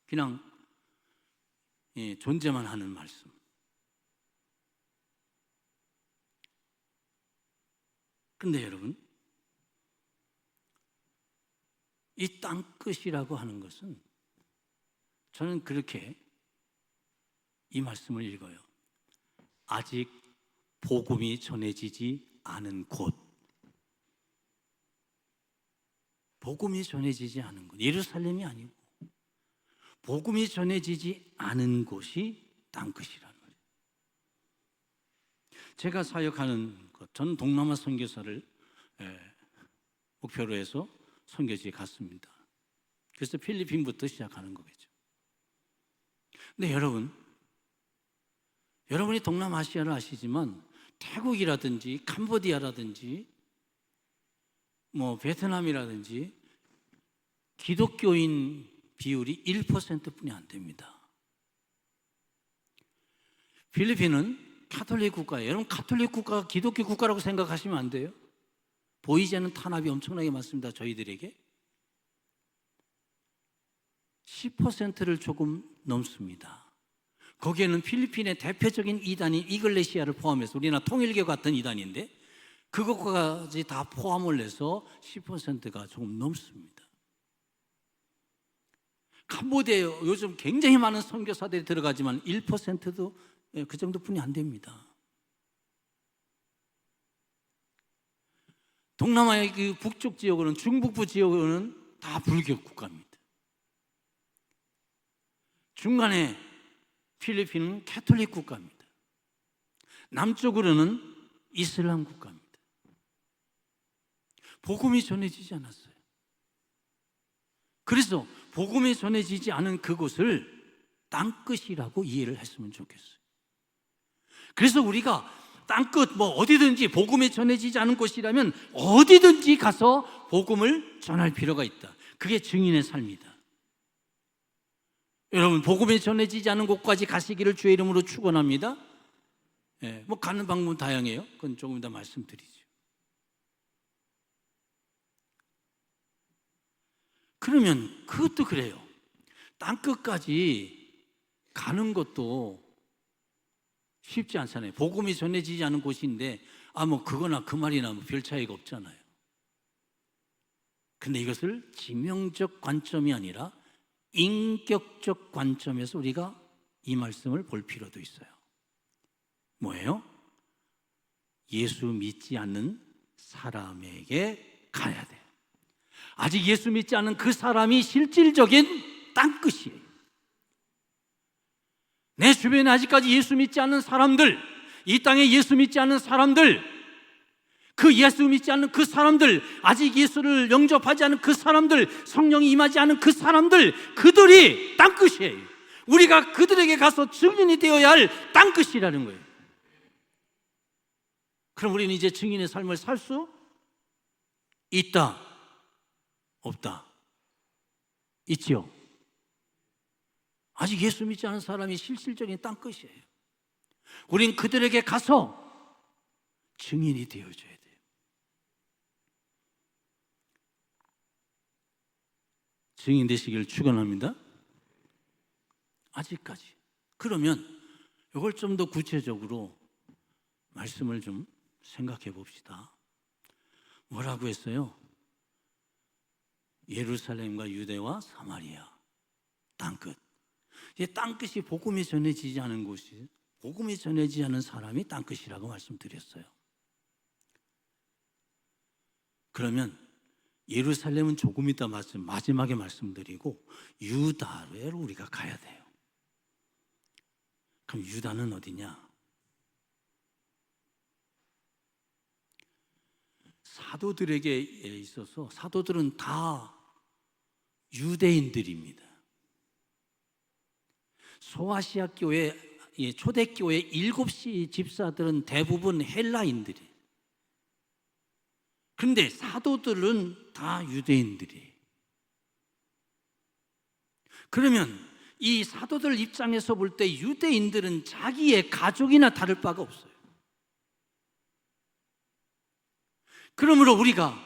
[SPEAKER 4] 그냥 존재만 하는 말씀. 근데 여러분, 이 땅끝이라고 하는 것은 저는 그렇게 이 말씀을 읽어요. 아직 복음이 전해지지 않은 곳. 복음이 전해지지 않은 곳. 예루살렘이 아니고 복음이 전해지지 않은 곳이 땅끝이라는 거예요. 제가 사역하는 것, 저는 동남아 선교사를 목표로 해서 선교지에 갔습니다. 그래서 필리핀부터 시작하는 거겠죠. 근데 여러분이 동남아시아를 아시지만 태국이라든지 캄보디아라든지 뭐 베트남이라든지 기독교인 비율이 1%뿐이 안 됩니다. 필리핀은 가톨릭 국가예요. 여러분 가톨릭 국가가 기독교 국가라고 생각하시면 안 돼요. 보이지 않는 탄압이 엄청나게 많습니다. 저희들에게 10%를 조금 넘습니다. 거기에는 필리핀의 대표적인 이단인 이글레시아를 포함해서 우리나라 통일교 같은 이단인데 그것까지 다 포함을 해서 10%가 조금 넘습니다. 캄보디아에 요즘 굉장히 많은 선교사들이 들어가지만 1%도 그 정도뿐이 안 됩니다. 동남아의 그 북쪽 지역으로는 중북부 지역으로는 다 불교 국가입니다. 중간에 필리핀은 캐톨릭 국가입니다. 남쪽으로는 이슬람 국가입니다. 복음이 전해지지 않았어요. 그래서 복음이 전해지지 않은 그곳을 땅끝이라고 이해를 했으면 좋겠어요. 그래서 우리가 땅끝 뭐 어디든지 복음이 전해지지 않은 곳이라면 어디든지 가서 복음을 전할 필요가 있다. 그게 증인의 삶이다. 여러분 복음이 전해지지 않은 곳까지 가시기를 주의 이름으로 축원합니다. 뭐 가는 방법은 다양해요. 그건 조금 이따 말씀드리죠. 그러면 그것도 그래요. 땅끝까지 가는 것도 쉽지 않잖아요. 복음이 전해지지 않은 곳인데 뭐 그거나 그 말이나 뭐 별 차이가 없잖아요. 근데 이것을 지명적 관점이 아니라 인격적 관점에서 우리가 이 말씀을 볼 필요도 있어요. 뭐예요? 예수 믿지 않는 사람에게 가야 돼요. 아직 예수 믿지 않는 그 사람이 실질적인 땅끝이에요. 내 주변에 아직까지 예수 믿지 않는 사람들, 이 땅에 예수 믿지 않는 사람들, 그 예수 믿지 않는 그 사람들, 아직 예수를 영접하지 않은 그 사람들, 성령이 임하지 않은 그 사람들, 그들이 땅끝이에요. 우리가 그들에게 가서 증인이 되어야 할 땅끝이라는 거예요. 그럼 우리는 이제 증인의 삶을 살 수 있다, 없다? 있지요? 아직 예수 믿지 않은 사람이 실질적인 땅끝이에요. 우린 그들에게 가서 증인이 되어줘야 돼요. 증인 되시길 축원합니다. 아직까지. 그러면 이걸 좀 더 구체적으로 말씀을 좀 생각해 봅시다. 뭐라고 했어요? 예루살렘과 유대와 사마리아 땅끝. 이 땅끝이 복음이 전해지지 않은 곳이, 복음이 전해지지 않은 사람이 땅끝이라고 말씀드렸어요. 그러면 예루살렘은 조금 이따 마지막에 말씀드리고 유다로 우리가 가야 돼요. 그럼 유다는 어디냐? 사도들에게 있어서 사도들은 다 유대인들입니다. 소아시아 교회, 초대교회 7시 집사들은 대부분 헬라인들이. 그런데 사도들은 다 유대인들이. 그러면 이 사도들 입장에서 볼 때 유대인들은 자기의 가족이나 다를 바가 없어요. 그러므로 우리가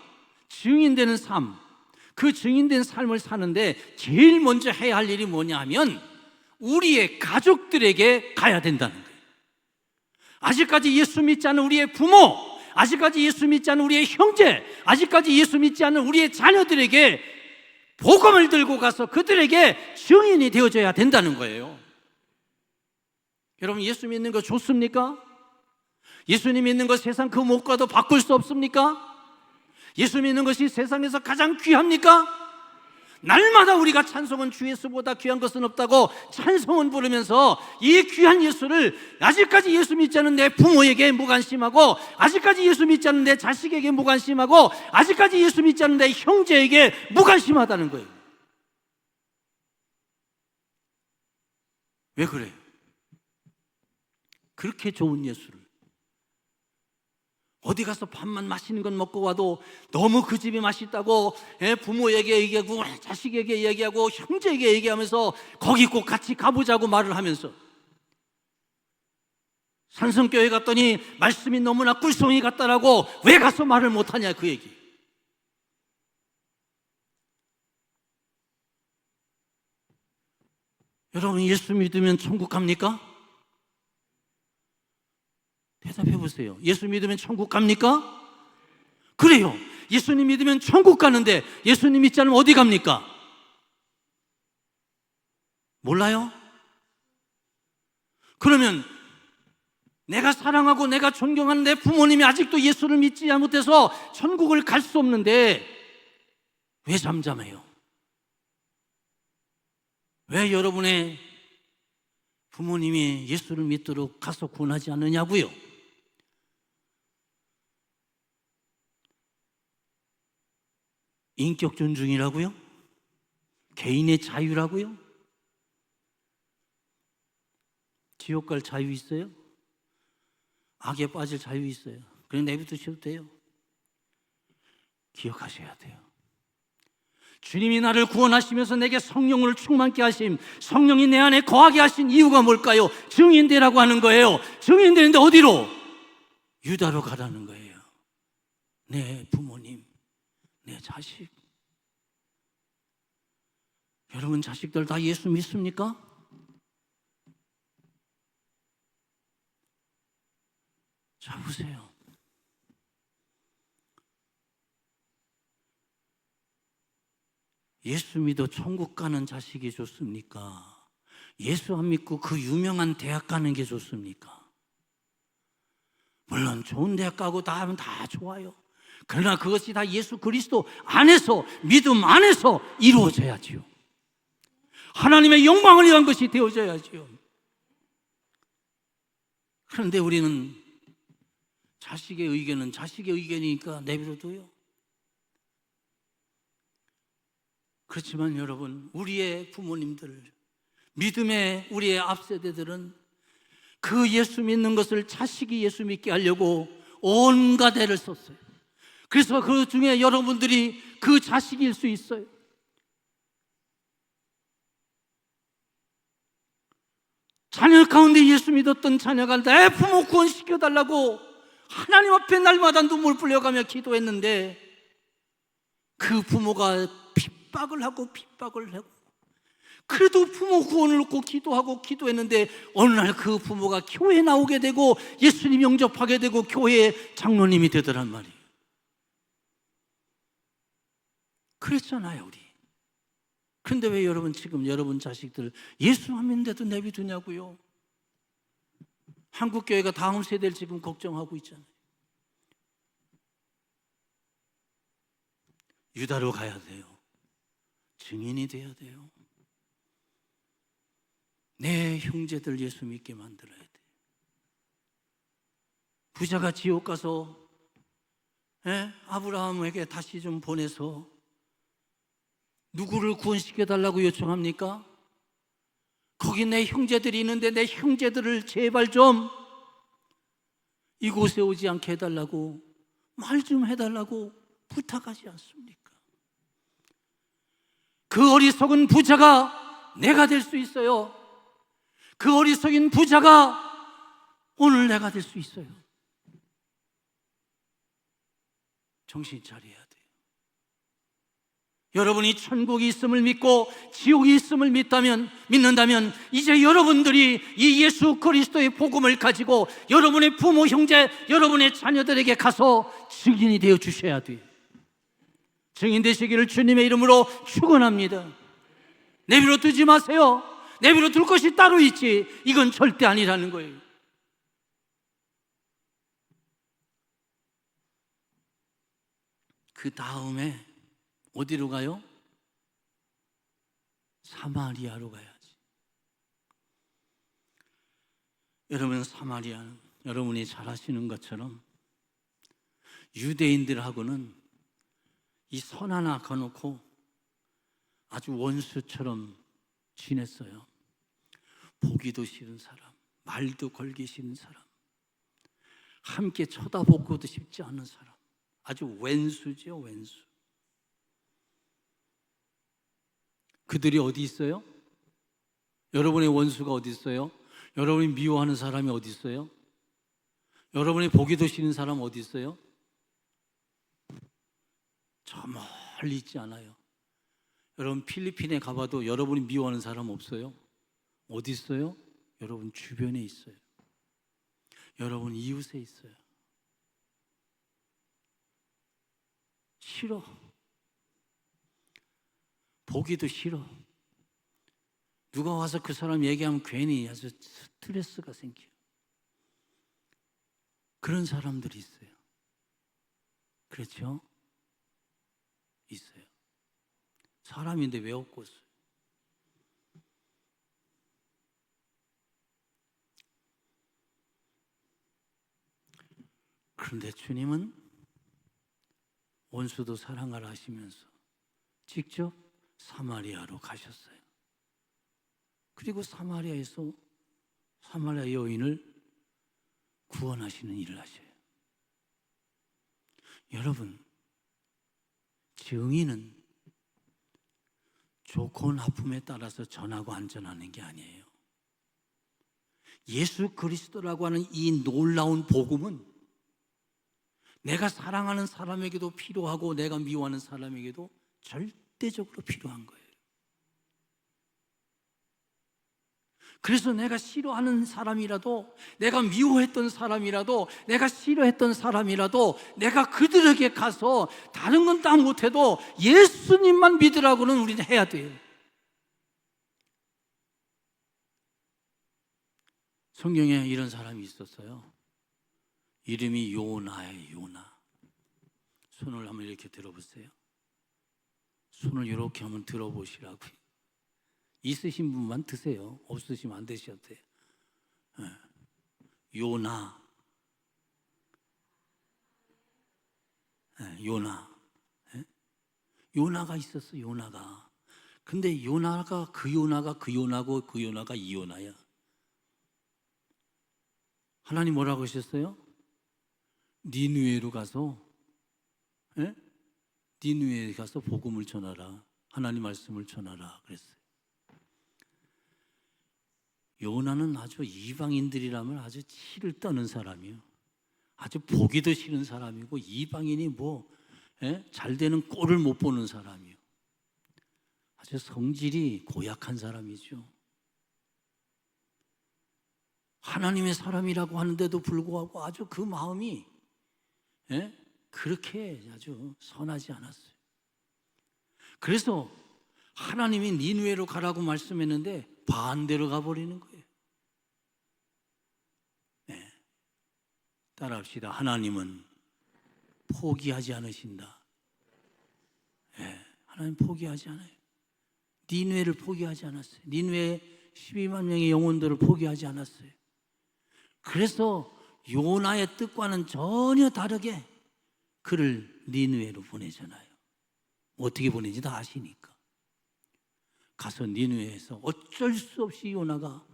[SPEAKER 4] 증인되는 삶, 그 증인된 삶을 사는데 제일 먼저 해야 할 일이 뭐냐 하면 우리의 가족들에게 가야 된다는 거예요. 아직까지 예수 믿지 않은 우리의 부모, 아직까지 예수 믿지 않은 우리의 형제, 아직까지 예수 믿지 않은 우리의 자녀들에게 복음을 들고 가서 그들에게 증인이 되어줘야 된다는 거예요. 여러분, 예수 믿는 거 좋습니까? 예수님 믿는 것 세상 그 무엇과도 바꿀 수 없습니까? 예수 믿는 것이 세상에서 가장 귀합니까? 날마다 우리가 찬송은 주 예수보다 귀한 것은 없다고 찬송은 부르면서 이 귀한 예수를 아직까지 예수 믿지 않은 내 부모에게 무관심하고, 아직까지 예수 믿지 않은 내 자식에게 무관심하고, 아직까지 예수 믿지 않은 내 형제에게 무관심하다는 거예요. 왜 그래요? 그렇게 좋은 예수를 어디 가서 밥만 맛있는 건 먹고 와도 너무 그 집이 맛있다고 부모에게 얘기하고 자식에게 얘기하고 형제에게 얘기하면서 거기 꼭 같이 가보자고 말을 하면서, 산성교회 갔더니 말씀이 너무나 꿀송이 같다라고 왜 가서 말을 못하냐, 그 얘기. 여러분, 예수 믿으면 천국 갑니까? 대답해 보세요. 예수 믿으면 천국 갑니까? 그래요. 예수님 믿으면 천국 가는데 예수님 믿지 않으면 어디 갑니까? 몰라요? 그러면 내가 사랑하고 내가 존경하는 내 부모님이 아직도 예수를 믿지 못해서 천국을 갈 수 없는데 왜 잠잠해요? 왜 여러분의 부모님이 예수를 믿도록 가서 권하지 않느냐고요? 인격 존중이라고요? 개인의 자유라고요? 지옥 갈 자유 있어요? 악에 빠질 자유 있어요? 그냥 내비두셔도 돼요. 기억하셔야 돼요. 주님이 나를 구원하시면서 내게 성령을 충만케 하심, 성령이 내 안에 거하게 하신 이유가 뭘까요? 증인되라고 하는 거예요. 증인되는데 어디로? 유다로 가라는 거예요. 내 부모님, 내 자식. 여러분 자식들 다 예수 믿습니까? 자, 보세요. 예수 믿어 천국 가는 자식이 좋습니까? 예수 안 믿고 그 유명한 대학 가는 게 좋습니까? 물론 좋은 대학 가고 다 하면 다 좋아요. 그러나 그것이 다 예수 그리스도 안에서, 믿음 안에서 이루어져야지요. 하나님의 영광을 위한 것이 되어져야지요. 그런데 우리는 자식의 의견은 자식의 의견이니까 내버려둬요. 그렇지만 여러분, 우리의 부모님들, 믿음의 우리의 앞세대들은 그 예수 믿는 것을 자식이 예수 믿게 하려고 온갖 애를 썼어요. 그래서 그 중에 여러분들이 그 자식일 수 있어요. 자녀 가운데 예수 믿었던 자녀가 내 부모 구원시켜달라고 하나님 앞에 날마다 눈물 흘려가며 기도했는데 그 부모가 핍박을 하고 그래도 부모 구원을 놓고 기도하고 기도했는데 어느 날 그 부모가 교회에 나오게 되고 예수님 영접하게 되고 교회의 장로님이 되더란 말이에요. 그랬잖아요 우리. 그런데 왜 여러분 지금 여러분 자식들 예수 안 믿는데도 내비두냐고요? 한국교회가 다음 세대를 지금 걱정하고 있잖아요. 유다로 가야 돼요. 증인이 돼야 돼요. 내 형제들 예수 믿게 만들어야 돼. 부자가 지옥 가서 아브라함에게 다시 좀 보내서 누구를 구원시켜달라고 요청합니까? 거기 내 형제들이 있는데 내 형제들을 제발 좀 이곳에 오지 않게 해달라고 말 좀 해달라고 부탁하지 않습니까? 그 어리석은 부자가 내가 될 수 있어요. 그 어리석은 부자가 오늘 내가 될 수 있어요. 정신 차려야 돼요. 여러분이 천국이 있음을 믿고 지옥이 있음을 믿는다면 이제 여러분들이 이 예수 그리스도의 복음을 가지고 여러분의 부모, 형제, 여러분의 자녀들에게 가서 증인이 되어 주셔야 돼요. 증인 되시기를 주님의 이름으로 축원합니다. 내버려 두지 마세요. 내버려 둘 것이 따로 있지 이건 절대 아니라는 거예요. 그 다음에 어디로 가요? 사마리아로 가야지. 여러분 사마리아는 여러분이 잘 아시는 것처럼 유대인들하고는 이 선 하나 거놓고 아주 원수처럼 지냈어요. 보기도 싫은 사람, 말도 걸기 싫은 사람, 함께 쳐다보고도 싶지 않은 사람, 아주 왼수죠, 왼수. 그들이 어디 있어요? 여러분의 원수가 어디 있어요? 여러분이 미워하는 사람이 어디 있어요? 여러분이 보기도 싫은 사람 어디 있어요? 저 멀리 있지 않아요. 여러분 필리핀에 가봐도 여러분이 미워하는 사람 없어요? 어디 있어요? 여러분 주변에 있어요. 여러분 이웃에 있어요. 싫어. 보기도 싫어. 누가 와서 그 사람 얘기하면 괜히 아주 스트레스가 생겨요. 그런 사람들이 있어요. 그렇죠? 있어요. 사람인데 왜 없고 있어요? 그런데 주님은 원수도 사랑하라 하시면서 직접 사마리아로 가셨어요. 그리고 사마리아에서 사마리아 여인을 구원하시는 일을 하셔요. 여러분, 증인은 좋고 나쁨에 따라서 전하고 안 전하는 게 아니에요. 예수 그리스도라고 하는 이 놀라운 복음은 내가 사랑하는 사람에게도 필요하고 내가 미워하는 사람에게도 절대적으로 필요한 거예요. 그래서 내가 싫어하는 사람이라도, 내가 미워했던 사람이라도, 내가 싫어했던 사람이라도 내가 그들에게 가서 다른 건 다 못해도 예수님만 믿으라고는 우리는 해야 돼요. 성경에 이런 사람이 있었어요. 이름이 요나예요. 요나. 손을 한번 이렇게 들어보세요. 손을 이렇게 한번 들어보시라고요. 있으신 분만 드세요. 없으시면 안 드셔도 돼요. 요나. 요나. 요나가 있었어. 요나가. 근데 요나가 그 요나가 그 요나고 그 요나가 이 요나야. 하나님 뭐라고 하셨어요? 니느웨로 가서 니느웨에 가서 복음을 전하라. 하나님 말씀을 전하라 그랬어요. 요나는 아주 이방인들이라면 아주 치를 떠는 사람이요, 아주 보기도 싫은 사람이고, 이방인이 잘 되는 꼴을 못 보는 사람이요, 아주 성질이 고약한 사람이죠. 하나님의 사람이라고 하는데도 불구하고 아주 그 마음이 그렇게 아주 선하지 않았어요. 그래서 하나님이 니느웨로 가라고 말씀했는데 반대로 가버리는 거예요. 따라합시다. 하나님은 포기하지 않으신다. 하나님 포기하지 않아요. 니느웨를 포기하지 않았어요. 니느웨 12만 명의 영혼들을 포기하지 않았어요. 그래서 요나의 뜻과는 전혀 다르게 그를 니느웨로 보내잖아요. 어떻게 보내는지 다 아시니까. 가서 니느웨에서 어쩔 수 없이 요나가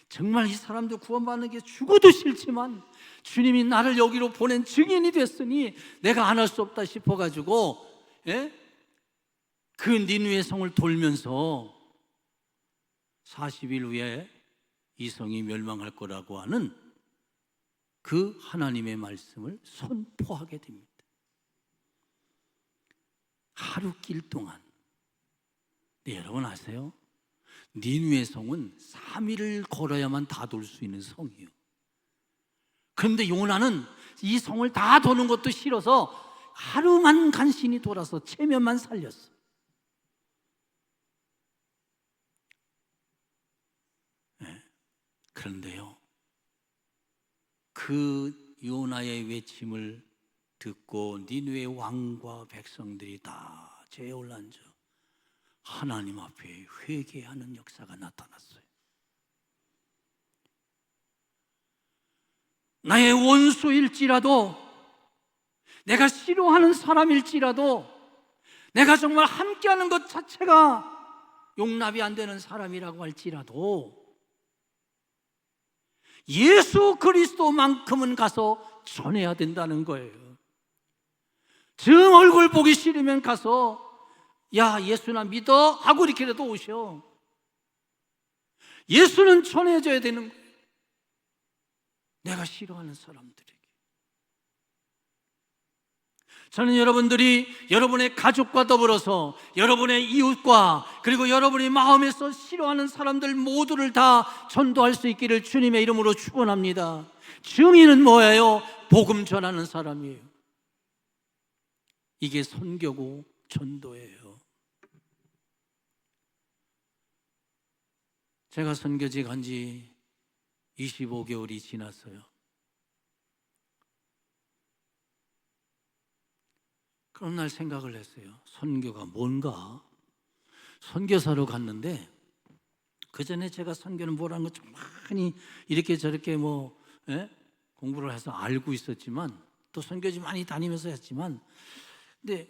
[SPEAKER 4] 정말 이 사람들 구원받는 게 죽어도 싫지만 주님이 나를 여기로 보낸 증인이 됐으니 내가 안 할 수 없다 싶어가지고 그 니느웨 성을 돌면서 40일 후에 이 성이 멸망할 거라고 하는 그 하나님의 말씀을 선포하게 됩니다. 하루 길 동안. 네, 여러분 아세요? 니느웨 성은 3일을 걸어야만 다 돌 수 있는 성이에요. 그런데 요나는 이 성을 다 도는 것도 싫어서 하루만 간신히 돌아서 체면만 살렸어. 그런데요, 그 요나의 외침을 듣고 니느웨 왕과 백성들이 다 재올라앉아 하나님 앞에 회개하는 역사가 나타났어요. 나의 원수일지라도, 내가 싫어하는 사람일지라도, 내가 정말 함께하는 것 자체가 용납이 안 되는 사람이라고 할지라도 예수 그리스도만큼은 가서 전해야 된다는 거예요. 정 얼굴 보기 싫으면 가서 야, 예수나 믿어 하고 이렇게라도 오셔. 예수는 전해줘야 되는 거예요. 내가 싫어하는 사람들에게. 저는 여러분들이 여러분의 가족과 더불어서 여러분의 이웃과 그리고 여러분이 마음에서 싫어하는 사람들 모두를 다 전도할 수 있기를 주님의 이름으로 축원합니다. 증인은 뭐예요? 복음 전하는 사람이에요. 이게 선교고 전도예요. 제가 선교직 한 지 25개월이 지났어요. 그런 날 생각을 했어요. 선교가 뭔가? 선교사로 갔는데 그 전에 제가 선교는 뭐라는 거 좀 많이 이렇게 저렇게 공부를 해서 알고 있었지만 또 선교지 많이 다니면서 했지만 근데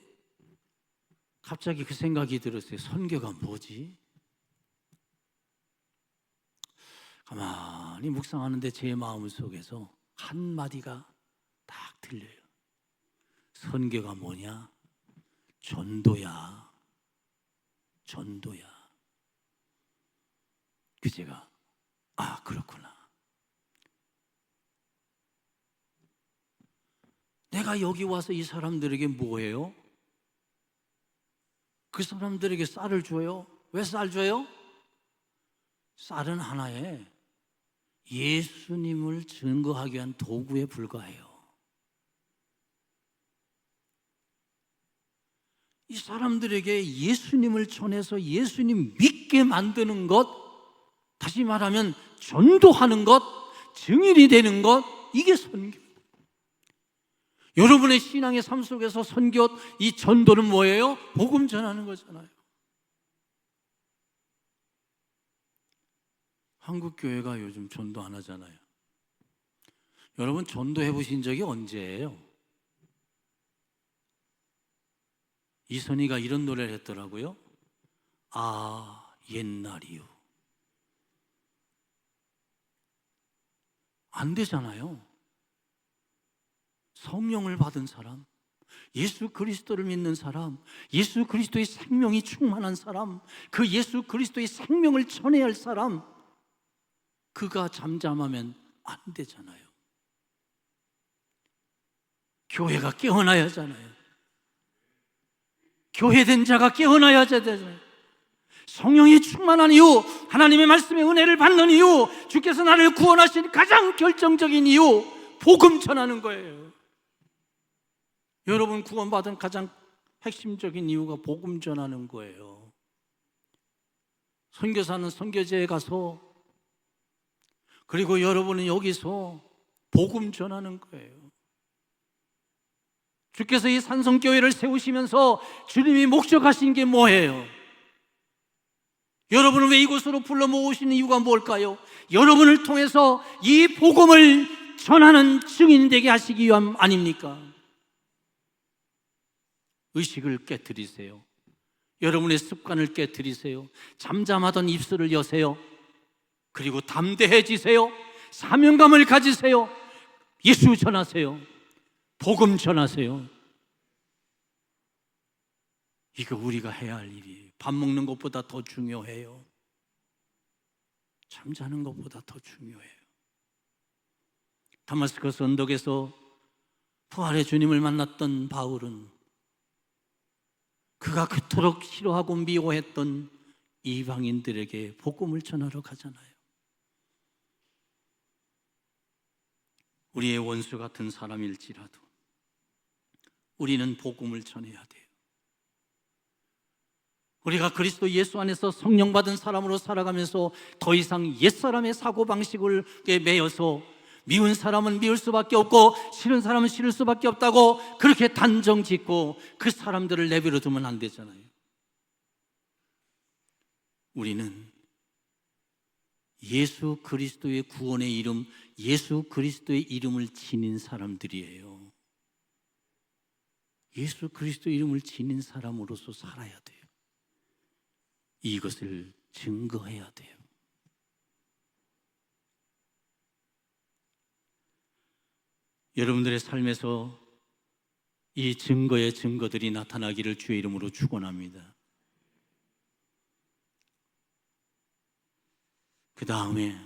[SPEAKER 4] 갑자기 그 생각이 들었어요. 선교가 뭐지? 가만히 묵상하는데 제 마음 속에서 한마디가 딱 들려요. 선교가 뭐냐? 전도야. 전도야. 그 제가 그렇구나. 내가 여기 와서 이 사람들에게 뭐해요? 그 사람들에게 쌀을 줘요? 왜 쌀 줘요? 쌀은 하나의 예수님을 증거하기 위한 도구에 불과해요. 이 사람들에게 예수님을 전해서 예수님 믿게 만드는 것, 다시 말하면 전도하는 것, 증인이 되는 것, 이게 선교. 여러분의 신앙의 삶 속에서 선교, 이 전도는 뭐예요? 복음 전하는 거잖아요. 한국 교회가 요즘 전도 안 하잖아요. 여러분 전도해 보신 적이 언제예요? 이선희가 이런 노래를 했더라고요. 옛날이요. 안 되잖아요. 성령을 받은 사람, 예수 그리스도를 믿는 사람, 예수 그리스도의 생명이 충만한 사람, 그 예수 그리스도의 생명을 전해야 할 사람, 그가 잠잠하면 안 되잖아요. 교회가 깨어나야 하잖아요. 교회된 자가 깨어나야 하잖아요. 성령이 충만한 이유, 하나님의 말씀의 은혜를 받는 이유, 주께서 나를 구원하신 가장 결정적인 이유, 복음 전하는 거예요. 여러분 구원받은 가장 핵심적인 이유가 복음 전하는 거예요. 선교사는 선교지에 가서, 그리고 여러분은 여기서 복음 전하는 거예요. 주께서 이 산성교회를 세우시면서 주님이 목적하신 게 뭐예요? 여러분을 왜 이곳으로 불러 모으시는 이유가 뭘까요? 여러분을 통해서 이 복음을 전하는 증인이 되게 하시기 위함 아닙니까? 의식을 깨트리세요. 여러분의 습관을 깨트리세요. 잠잠하던 입술을 여세요. 그리고 담대해지세요. 사명감을 가지세요. 예수 전하세요. 복음 전하세요. 이거 우리가 해야 할 일이에요. 밥 먹는 것보다 더 중요해요. 잠자는 것보다 더 중요해요. 다마스커스 언덕에서 부활의 주님을 만났던 바울은 그가 그토록 싫어하고 미워했던 이방인들에게 복음을 전하러 가잖아요. 우리의 원수 같은 사람일지라도 우리는 복음을 전해야 돼요. 우리가 그리스도 예수 안에서 성령 받은 사람으로 살아가면서 더 이상 옛사람의 사고방식을 매여서 미운 사람은 미울 수밖에 없고 싫은 사람은 싫을 수밖에 없다고 그렇게 단정 짓고 그 사람들을 내버려 두면 안 되잖아요. 우리는 예수 그리스도의 구원의 이름, 예수 그리스도의 이름을 지닌 사람들이에요. 예수 그리스도의 이름을 지닌 사람으로서 살아야 돼요. 이것을 증거해야 돼요. 여러분들의 삶에서 이 증거의 증거들이 나타나기를 주의 이름으로 축원합니다. 그 다음에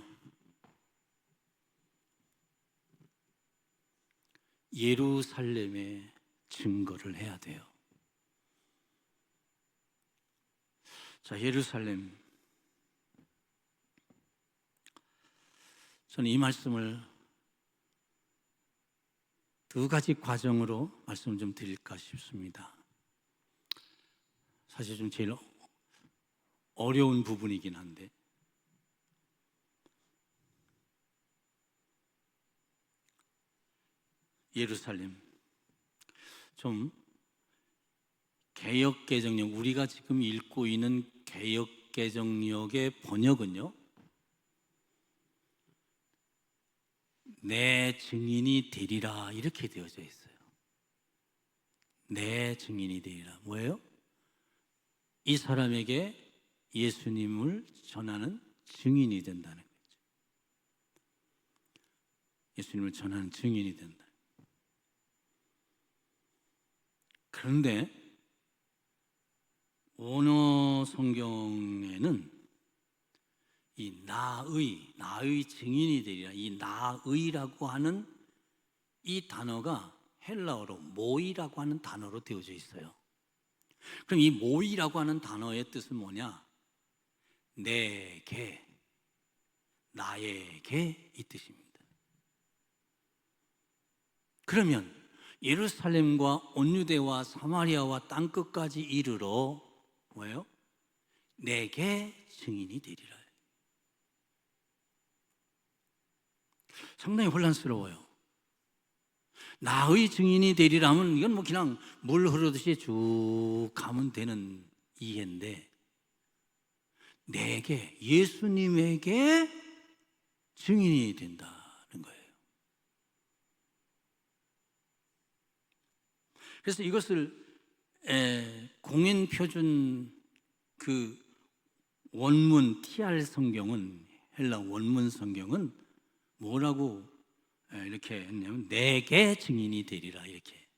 [SPEAKER 4] 예루살렘의 증거를 해야 돼요. 자, 예루살렘. 저는 이 말씀을 두 가지 과정으로 말씀을 좀 드릴까 싶습니다. 사실 좀 제일 어려운 부분이긴 한데, 예루살렘 좀 개역개정역, 우리가 지금 읽고 있는 개역개정역의 번역은요, 내 증인이 되리라 이렇게 되어져 있어요. 내 증인이 되리라. 뭐예요? 이 사람에게 예수님을 전하는 증인이 된다는 거죠. 예수님을 전하는 증인이 된다. 그런데 원어 성경에는 이 나의 증인이 되리라, 이 나의라고 하는 이 단어가 헬라어로 모이라고 하는 단어로 되어져 있어요. 그럼 이 모이라고 하는 단어의 뜻은 뭐냐? 내게, 나에게 이 뜻입니다. 그러면 예루살렘과 온 유대와 사마리아와 땅끝까지 이르러 뭐예요? 내게 증인이 되리라. 상당히 혼란스러워요. 나의 증인이 되리라면 이건 뭐 그냥 물 흐르듯이 쭉 가면 되는 이해인데, 내게, 예수님에게 증인이 된다는 거예요. 그래서 이것을 공인표준 그 원문 TR 성경은, 헬라 원문 성경은 뭐라고 이렇게 했냐면 내게 증인이 되리라, 이렇게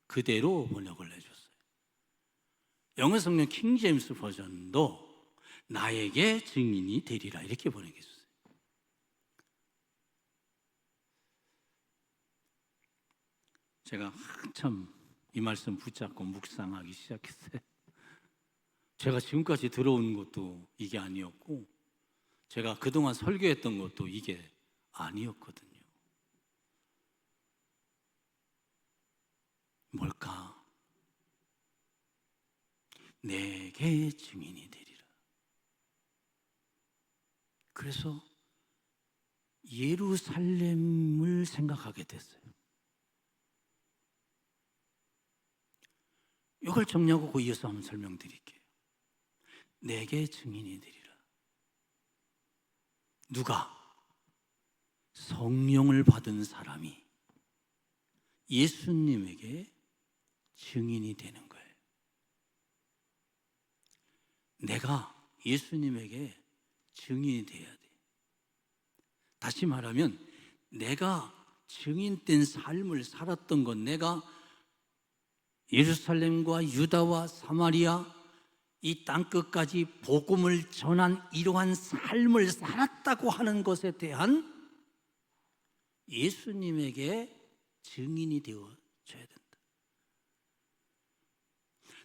[SPEAKER 4] 그대로 번역을 해줬어요. 영어 성경 킹 제임스 버전도 나에게 증인이 되리라 이렇게 번역했어요. 제가 한참 이 말씀 붙잡고 묵상하기 시작했어요. 제가 지금까지 들어온 것도 이게 아니었고, 제가 그동안 설교했던 것도 이게 아니었거든요. 뭘까? 내게 증인이 되리라. 그래서 예루살렘을 생각하게 됐어요. 이걸 정리하고 이어서 한번 설명드릴게요. 내게 증인이 되리라. 누가? 성령을 받은 사람이 예수님에게 증인이 되는 거예요. 내가 예수님에게 증인이 돼야 돼. 다시 말하면 내가 증인된 삶을 살았던 건, 내가 예루살렘과 유다와 사마리아 이 땅끝까지 복음을 전한 이러한 삶을 살았다고 하는 것에 대한 예수님에게 증인이 되어줘야 된다.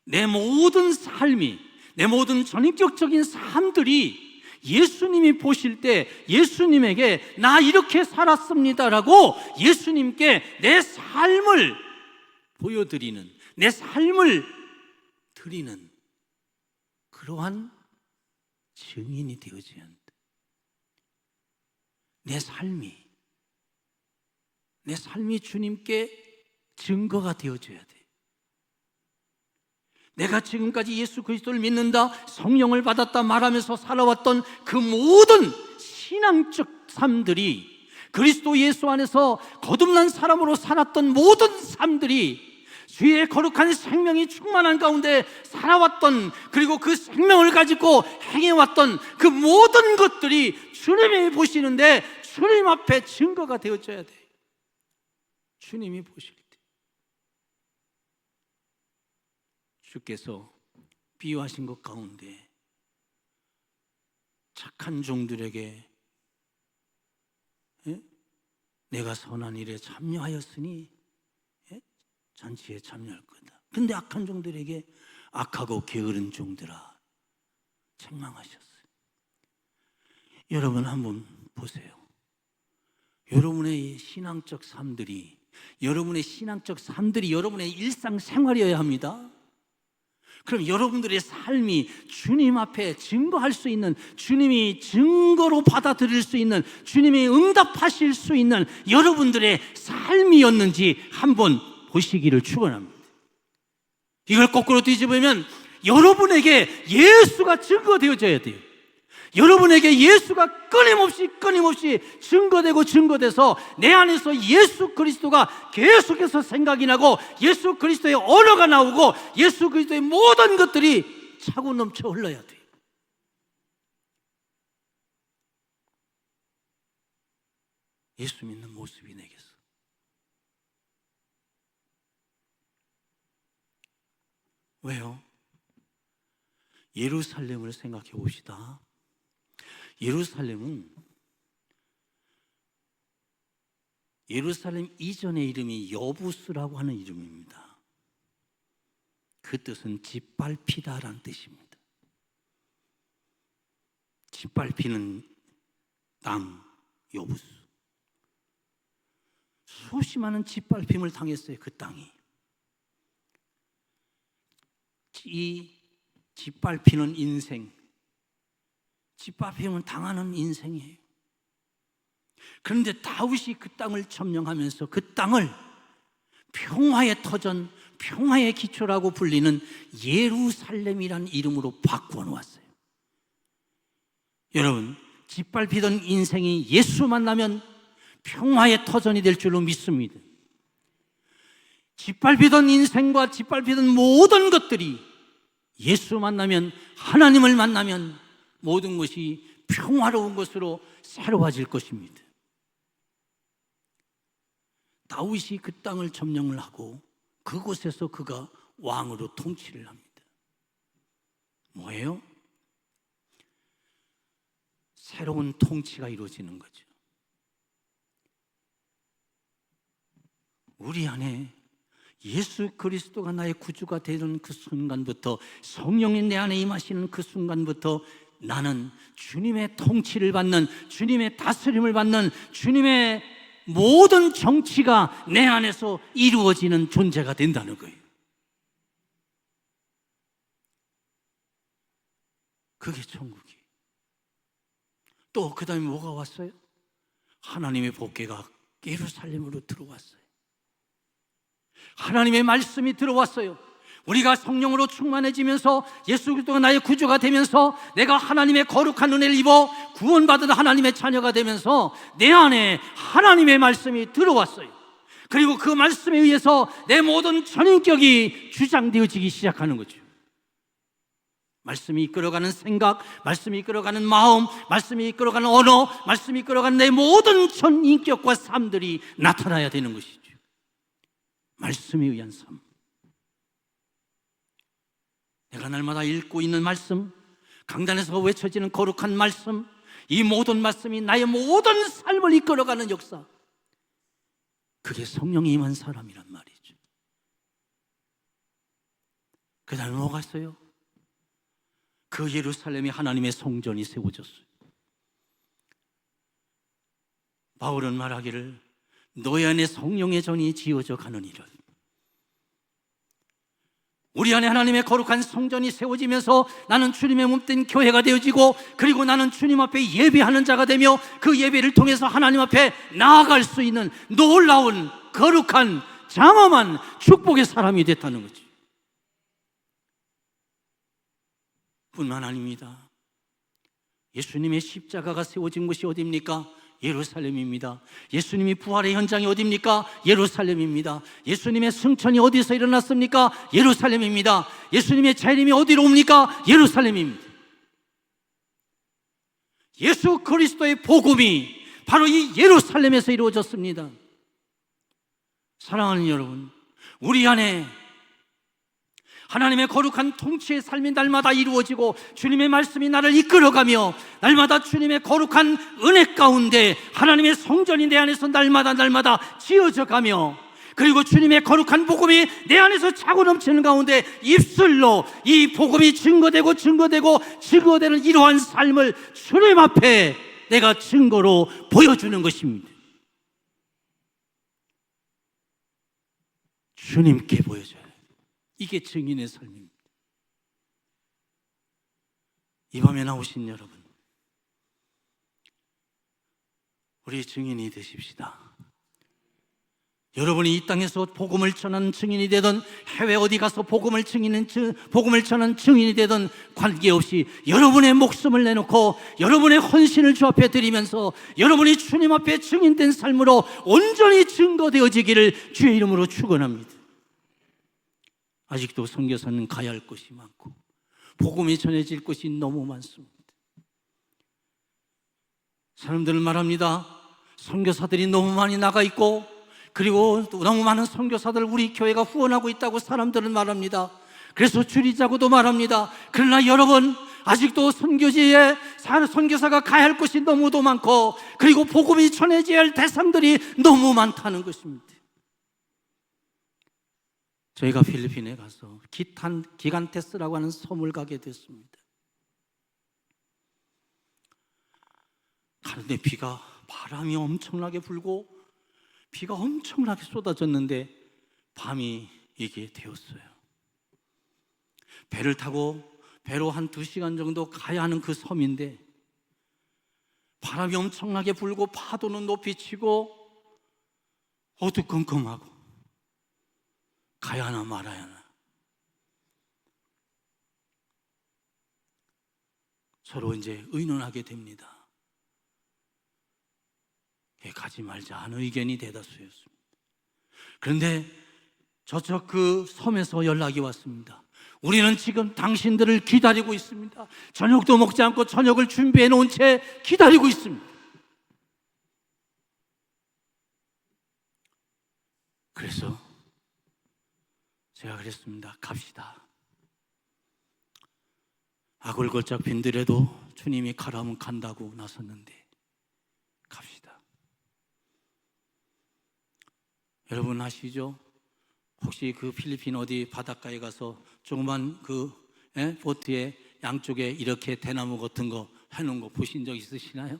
[SPEAKER 4] 내 모든 삶이, 내 모든 전인격적인 삶들이 예수님이 보실 때 예수님에게 나 이렇게 살았습니다라고 예수님께 내 삶을 보여드리는, 내 삶을 드리는 그러한 증인이 되어져야 한다. 내 삶이 주님께 증거가 되어줘야 돼. 내가 지금까지 예수 그리스도를 믿는다, 성령을 받았다 말하면서 살아왔던 그 모든 신앙적 삶들이, 그리스도 예수 안에서 거듭난 사람으로 살았던 모든 삶들이, 주의 거룩한 생명이 충만한 가운데 살아왔던, 그리고 그 생명을 가지고 행해왔던 그 모든 것들이 주님이 보시는데 주님 앞에 증거가 되어줘야 돼. 주님이 보실 때 주께서 비유하신 것 가운데 착한 종들에게 내가 선한 일에 참여하였으니 잔치에 참여할 거다. 근데 악한 종들에게 악하고 게으른 종들아 책망하셨어요. 여러분 한번 보세요. 여러분의 신앙적 삶들이 여러분의 일상생활이어야 합니다. 그럼 여러분들의 삶이 주님 앞에 증거할 수 있는, 주님이 증거로 받아들일 수 있는, 주님이 응답하실 수 있는 여러분들의 삶이었는지 한번 보시기를 축원합니다. 이걸 거꾸로 뒤집으면 여러분에게 예수가 증거되어져야 돼요. 여러분에게 예수가 끊임없이 증거돼서 내 안에서 예수 그리스도가 계속해서 생각이 나고, 예수 그리스도의 언어가 나오고, 예수 그리스도의 모든 것들이 차고 넘쳐 흘러야 돼요. 예수 믿는 모습이 내게서. 왜요? 예루살렘을 생각해 봅시다. 예루살렘 이전의 이름이 여부스라고 하는 이름입니다. 그 뜻은 짓밟히다라는 뜻입니다. 짓밟히는 땅, 여부스. 수없이 많은 짓밟힘을 당했어요, 그 땅이. 이 짓밟히는 인생, 짓밟힘을 당하는 인생이에요. 그런데 다윗이 그 땅을 점령하면서 그 땅을 평화의 터전, 평화의 기초라고 불리는 예루살렘이라는 이름으로 바꾸어 놓았어요. 여러분, 짓밟히던 인생이 예수 만나면 평화의 터전이 될 줄로 믿습니다. 짓밟히던 인생과 짓밟히던 모든 것들이 예수 만나면, 하나님을 만나면 모든 것이 평화로운 것으로 새로워질 것입니다. 다윗이 그 땅을 점령을 하고 그곳에서 그가 왕으로 통치를 합니다. 뭐예요? 새로운 통치가 이루어지는 거죠. 우리 안에 예수 그리스도가 나의 구주가 되는 그 순간부터, 성령이 내 안에 임하시는 그 순간부터 나는 주님의 통치를 받는, 주님의 다스림을 받는, 주님의 모든 정치가 내 안에서 이루어지는 존재가 된다는 거예요. 그게 천국이. 또 그 다음에 뭐가 왔어요? 하나님의 복궤가 예루살렘으로 들어왔어요. 하나님의 말씀이 들어왔어요. 우리가 성령으로 충만해지면서 예수 그리스도가 나의 구주가 되면서 내가 하나님의 거룩한 은혜를 입어 구원받은 하나님의 자녀가 되면서 내 안에 하나님의 말씀이 들어왔어요. 그리고 그 말씀에 의해서 내 모든 전인격이 주장되어지기 시작하는 거죠. 말씀이 이끌어가는 생각, 말씀이 이끌어가는 마음, 말씀이 이끌어가는 언어, 말씀이 이끌어가는 내 모든 전인격과 삶들이 나타나야 되는 것이죠. 말씀에 의한 삶. 내가 날마다 읽고 있는 말씀, 강단에서 외쳐지는 거룩한 말씀, 이 모든 말씀이 나의 모든 삶을 이끌어가는 역사, 그게 성령이 임한 사람이란 말이죠. 그 다음에 뭐가 있어요? 그 예루살렘에 하나님의 성전이 세워졌어요. 바울은 말하기를 너희 안에 성령의 전이 지어져 가느니라. 우리 안에 하나님의 거룩한 성전이 세워지면서 나는 주님의 몸된 교회가 되어지고, 그리고 나는 주님 앞에 예배하는 자가 되며 그 예배를 통해서 하나님 앞에 나아갈 수 있는 놀라운 거룩한 장엄한 축복의 사람이 됐다는 거지. 뿐만 아닙니다. 예수님의 십자가가 세워진 곳이 어디입니까? 예루살렘입니다. 예수님이 부활의 현장이 어디입니까? 예루살렘입니다. 예수님의 승천이 어디서 일어났습니까? 예루살렘입니다. 예수님의 재림이 어디로 옵니까? 예루살렘입니다. 예수 그리스도의 복음이 바로 이 예루살렘에서 이루어졌습니다. 사랑하는 여러분, 우리 안에 하나님의 거룩한 통치의 삶이 날마다 이루어지고 주님의 말씀이 나를 이끌어가며 날마다 주님의 거룩한 은혜 가운데 하나님의 성전이 내 안에서 날마다 지어져 가며, 그리고 주님의 거룩한 복음이 내 안에서 차고 넘치는 가운데 입술로 이 복음이 증거되는 이러한 삶을 주님 앞에 내가 증거로 보여주는 것입니다. 주님께 보여줘요. 이게 증인의 삶입니다. 이 밤에 나오신 여러분, 우리 증인이 되십시다. 여러분이 이 땅에서 복음을 전하는 증인이 되든 해외 어디 가서 복음을 전하는 증인이 되든 관계없이 여러분의 목숨을 내놓고 여러분의 헌신을 주 앞에 드리면서 여러분이 주님 앞에 증인된 삶으로 온전히 증거되어지기를 주의 이름으로 축원합니다. 아직도 선교사는 가야 할 것이 많고 복음이 전해질 것이 너무 많습니다. 사람들은 말합니다. 선교사들이 너무 많이 나가 있고, 그리고 너무 많은 선교사들 우리 교회가 후원하고 있다고 사람들은 말합니다. 그래서 줄이자고도 말합니다. 그러나 여러분, 아직도 선교지에 선교사가 가야 할 것이 너무도 많고, 그리고 복음이 전해져야 할 대상들이 너무 많다는 것입니다. 저희가 필리핀에 가서 기간테스라고 하는 섬을 가게 됐습니다. 가는데 바람이 엄청나게 불고 비가 엄청나게 쏟아졌는데 밤이 이게 되었어요. 배를 타고 배로 한 2시간 정도 가야 하는 그 섬인데 바람이 엄청나게 불고 파도는 높이 치고 어두컴컴하고 가야 하나 말아야 하나. 서로 이제 의논하게 됩니다. 가지 말자 하는 의견이 대다수였습니다. 그런데 저쪽 그 섬에서 연락이 왔습니다. 우리는 지금 당신들을 기다리고 있습니다. 저녁도 먹지 않고 저녁을 준비해 놓은 채 기다리고 있습니다. 그래서 제가 그랬습니다. 갑시다. 악을 걸작 빈들에도 주님이 가라면 간다고 나섰는데 갑시다. 여러분 아시죠? 혹시 그 필리핀 어디 바닷가에 가서 조그만 그 보트에 양쪽에 이렇게 대나무 같은 거 해놓은 거 보신 적 있으시나요?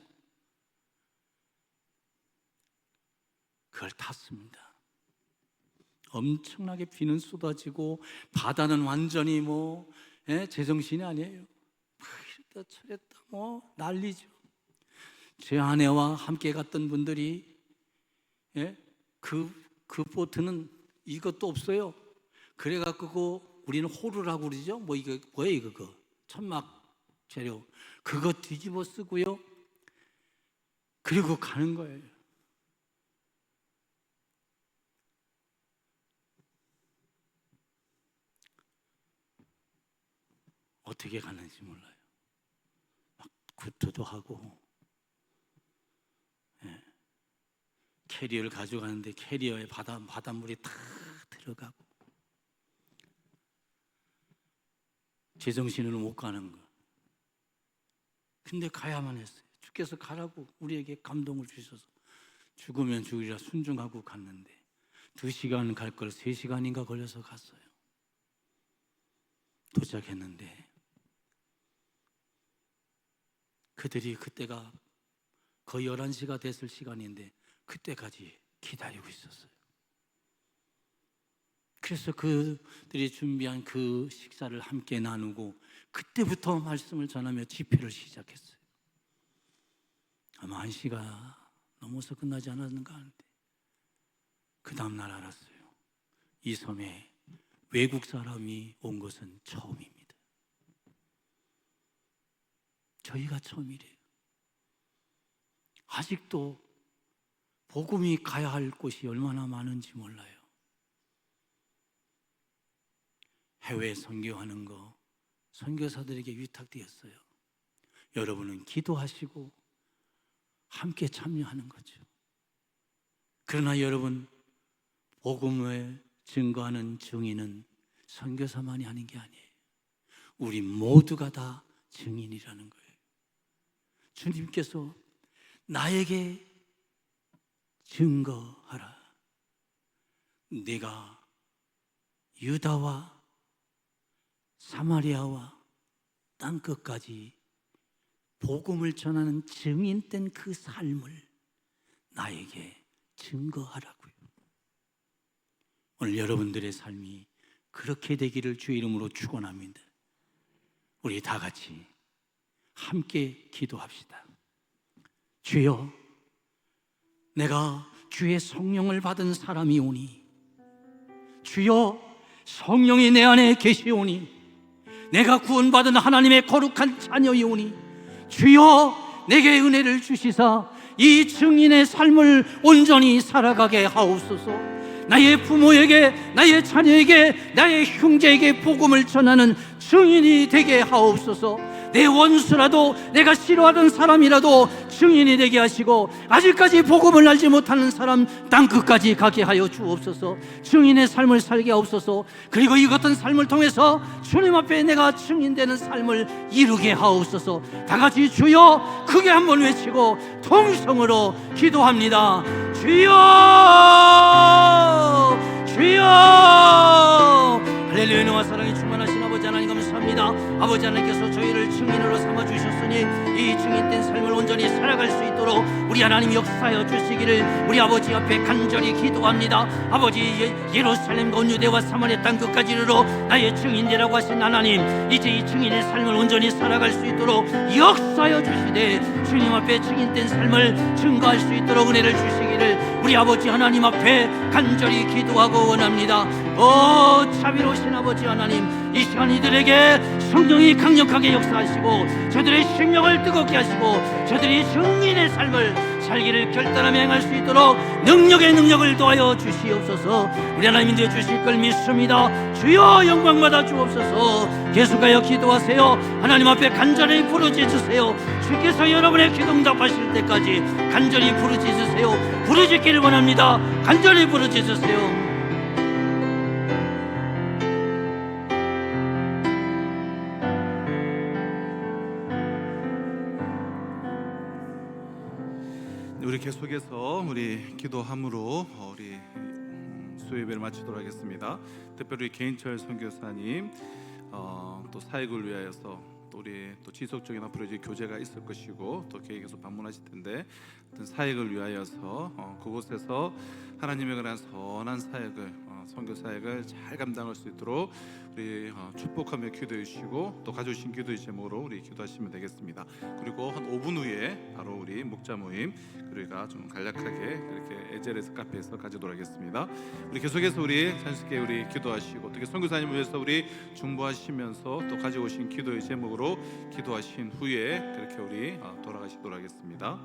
[SPEAKER 4] 그걸 탔습니다. 엄청나게 비는 쏟아지고 바다는 완전히 제정신이 아니에요. 이랬다 저랬다 난리죠. 제 아내와 함께 갔던 분들이 그 보트는 이것도 없어요. 그래갖고 우리는 호루라고 그러죠. 이거 뭐예요 이거 천막 재료 그거 뒤집어 쓰고요. 그리고 가는 거예요. 어떻게 가는지 몰라요. 막 구토도 하고 캐리어를 가져가는데 캐리어에 바닷물이 다 들어가고 제정신으로 못 가는 거. 근데 가야만 했어요. 주께서 가라고 우리에게 감동을 주셔서 죽으면 죽으리라 순종하고 갔는데 2시간 갈 걸 3시간인가 걸려서 갔어요. 도착했는데 그들이 그때가 거의 11시가 됐을 시간인데 그때까지 기다리고 있었어요. 그래서 그들이 준비한 그 식사를 함께 나누고 그때부터 말씀을 전하며 집회를 시작했어요. 아마 1시가 넘어서 끝나지 않았는가 하는데 그 다음날 알았어요. 이 섬에 외국 사람이 온 것은 처음입니다. 저희가 처음이래요. 아직도 복음이 가야 할 곳이 얼마나 많은지 몰라요. 해외 선교하는 거 선교사들에게 위탁되었어요. 여러분은 기도하시고 함께 참여하는 거죠. 그러나 여러분, 복음을 증거하는 증인은 선교사만이 하는 게 아니에요. 우리 모두가 다 증인이라는 거예요. 주님께서 나에게 증거하라. 내가 유다와 사마리아와 땅끝까지 복음을 전하는 증인된 그 삶을 나에게 증거하라고요. 오늘 여러분들의 삶이 그렇게 되기를 주의 이름으로 축원합니다. 우리 다 같이 함께 기도합시다. 주여, 내가 주의 성령을 받은 사람이오니, 주여, 성령이 내 안에 계시오니, 내가 구원받은 하나님의 거룩한 자녀이오니, 주여, 내게 은혜를 주시사 이 증인의 삶을 온전히 살아가게 하옵소서. 나의 부모에게, 나의 자녀에게, 나의 형제에게 복음을 전하는 증인이 되게 하옵소서. 내 원수라도, 내가 싫어하던 사람이라도 증인이 되게 하시고, 아직까지 복음을 알지 못하는 사람 땅끝까지 가게 하여 주옵소서. 증인의 삶을 살게 하옵소서. 그리고 이 같은 삶을 통해서 주님 앞에 내가 증인되는 삶을 이루게 하옵소서. 다 같이 주여 크게 한번 외치고 통성으로 기도합니다. 주여, 주여. 할렐루야. 은혜와 사랑이 충만하신 아버지 하나님 감사합니다. 아버지 하나님께서 저희를 증인으로 삼아주셨으니 이 증인된 삶을 온전히 살아갈 수 있도록 우리 하나님 역사하여 주시기를 우리 아버지 앞에 간절히 기도합니다. 아버지, 예루살렘과 온 유대와 사마리아 땅 끝까지 이르러 나의 증인되라고 하신 하나님, 이제 이 증인의 삶을 온전히 살아갈 수 있도록 역사하여 주시되 주님 앞에 증인된 삶을 증거할 수 있도록 은혜를 주시기를 우리 아버지 하나님 앞에 간절히 기도하고 원합니다. 오 자비로우신 아버지 하나님, 이 시간 이들에게 성령이 강력하게 역사하시고 저들의 생명을 뜨겁게 하시고 저들이 증인의 삶을 살기를 결단하며 행할 수 있도록 능력의 능력을 더하여 주시옵소서. 우리 하나님 인도해 주실 걸 믿습니다. 주여 영광받아 주옵소서. 계속하여 기도하세요. 하나님 앞에 간절히 부르짖으세요. 주께서 여러분의 기도 응답하실 때까지 간절히 부르짖으세요. 부르짖기를 원합니다. 간절히 부르짖으세요.
[SPEAKER 3] 우리 계속해서 우리 기도함으로 우리 수요 예배를 마치도록 하겠습니다. 특별히 개인철 선교사님 또 사역을 위하여서 또 우리 또 지속적인 앞으로 이제 교제가 있을 것이고 또 계획해서 방문하실 텐데 어떤 사역을 위하여서 그곳에서 하나님에 관한 선한 사역을 선교 사역을 잘 감당할 수 있도록 우리 축복하며 기도해 주시고 또 가져오신 기도의 제목으로 우리 기도하시면 되겠습니다. 그리고 한 5분 후에 바로 우리 목자 모임 우리가 좀 간략하게 이렇게 에젤에스 카페에서 가지도록 하겠습니다. 우리 계속해서 우리 자연스럽게 우리 기도하시고 특히 선교사님 위해서 우리 중보하시면서 또 가져오신 기도의 제목으로 기도하신 후에 그렇게 우리 돌아가시도록 하겠습니다.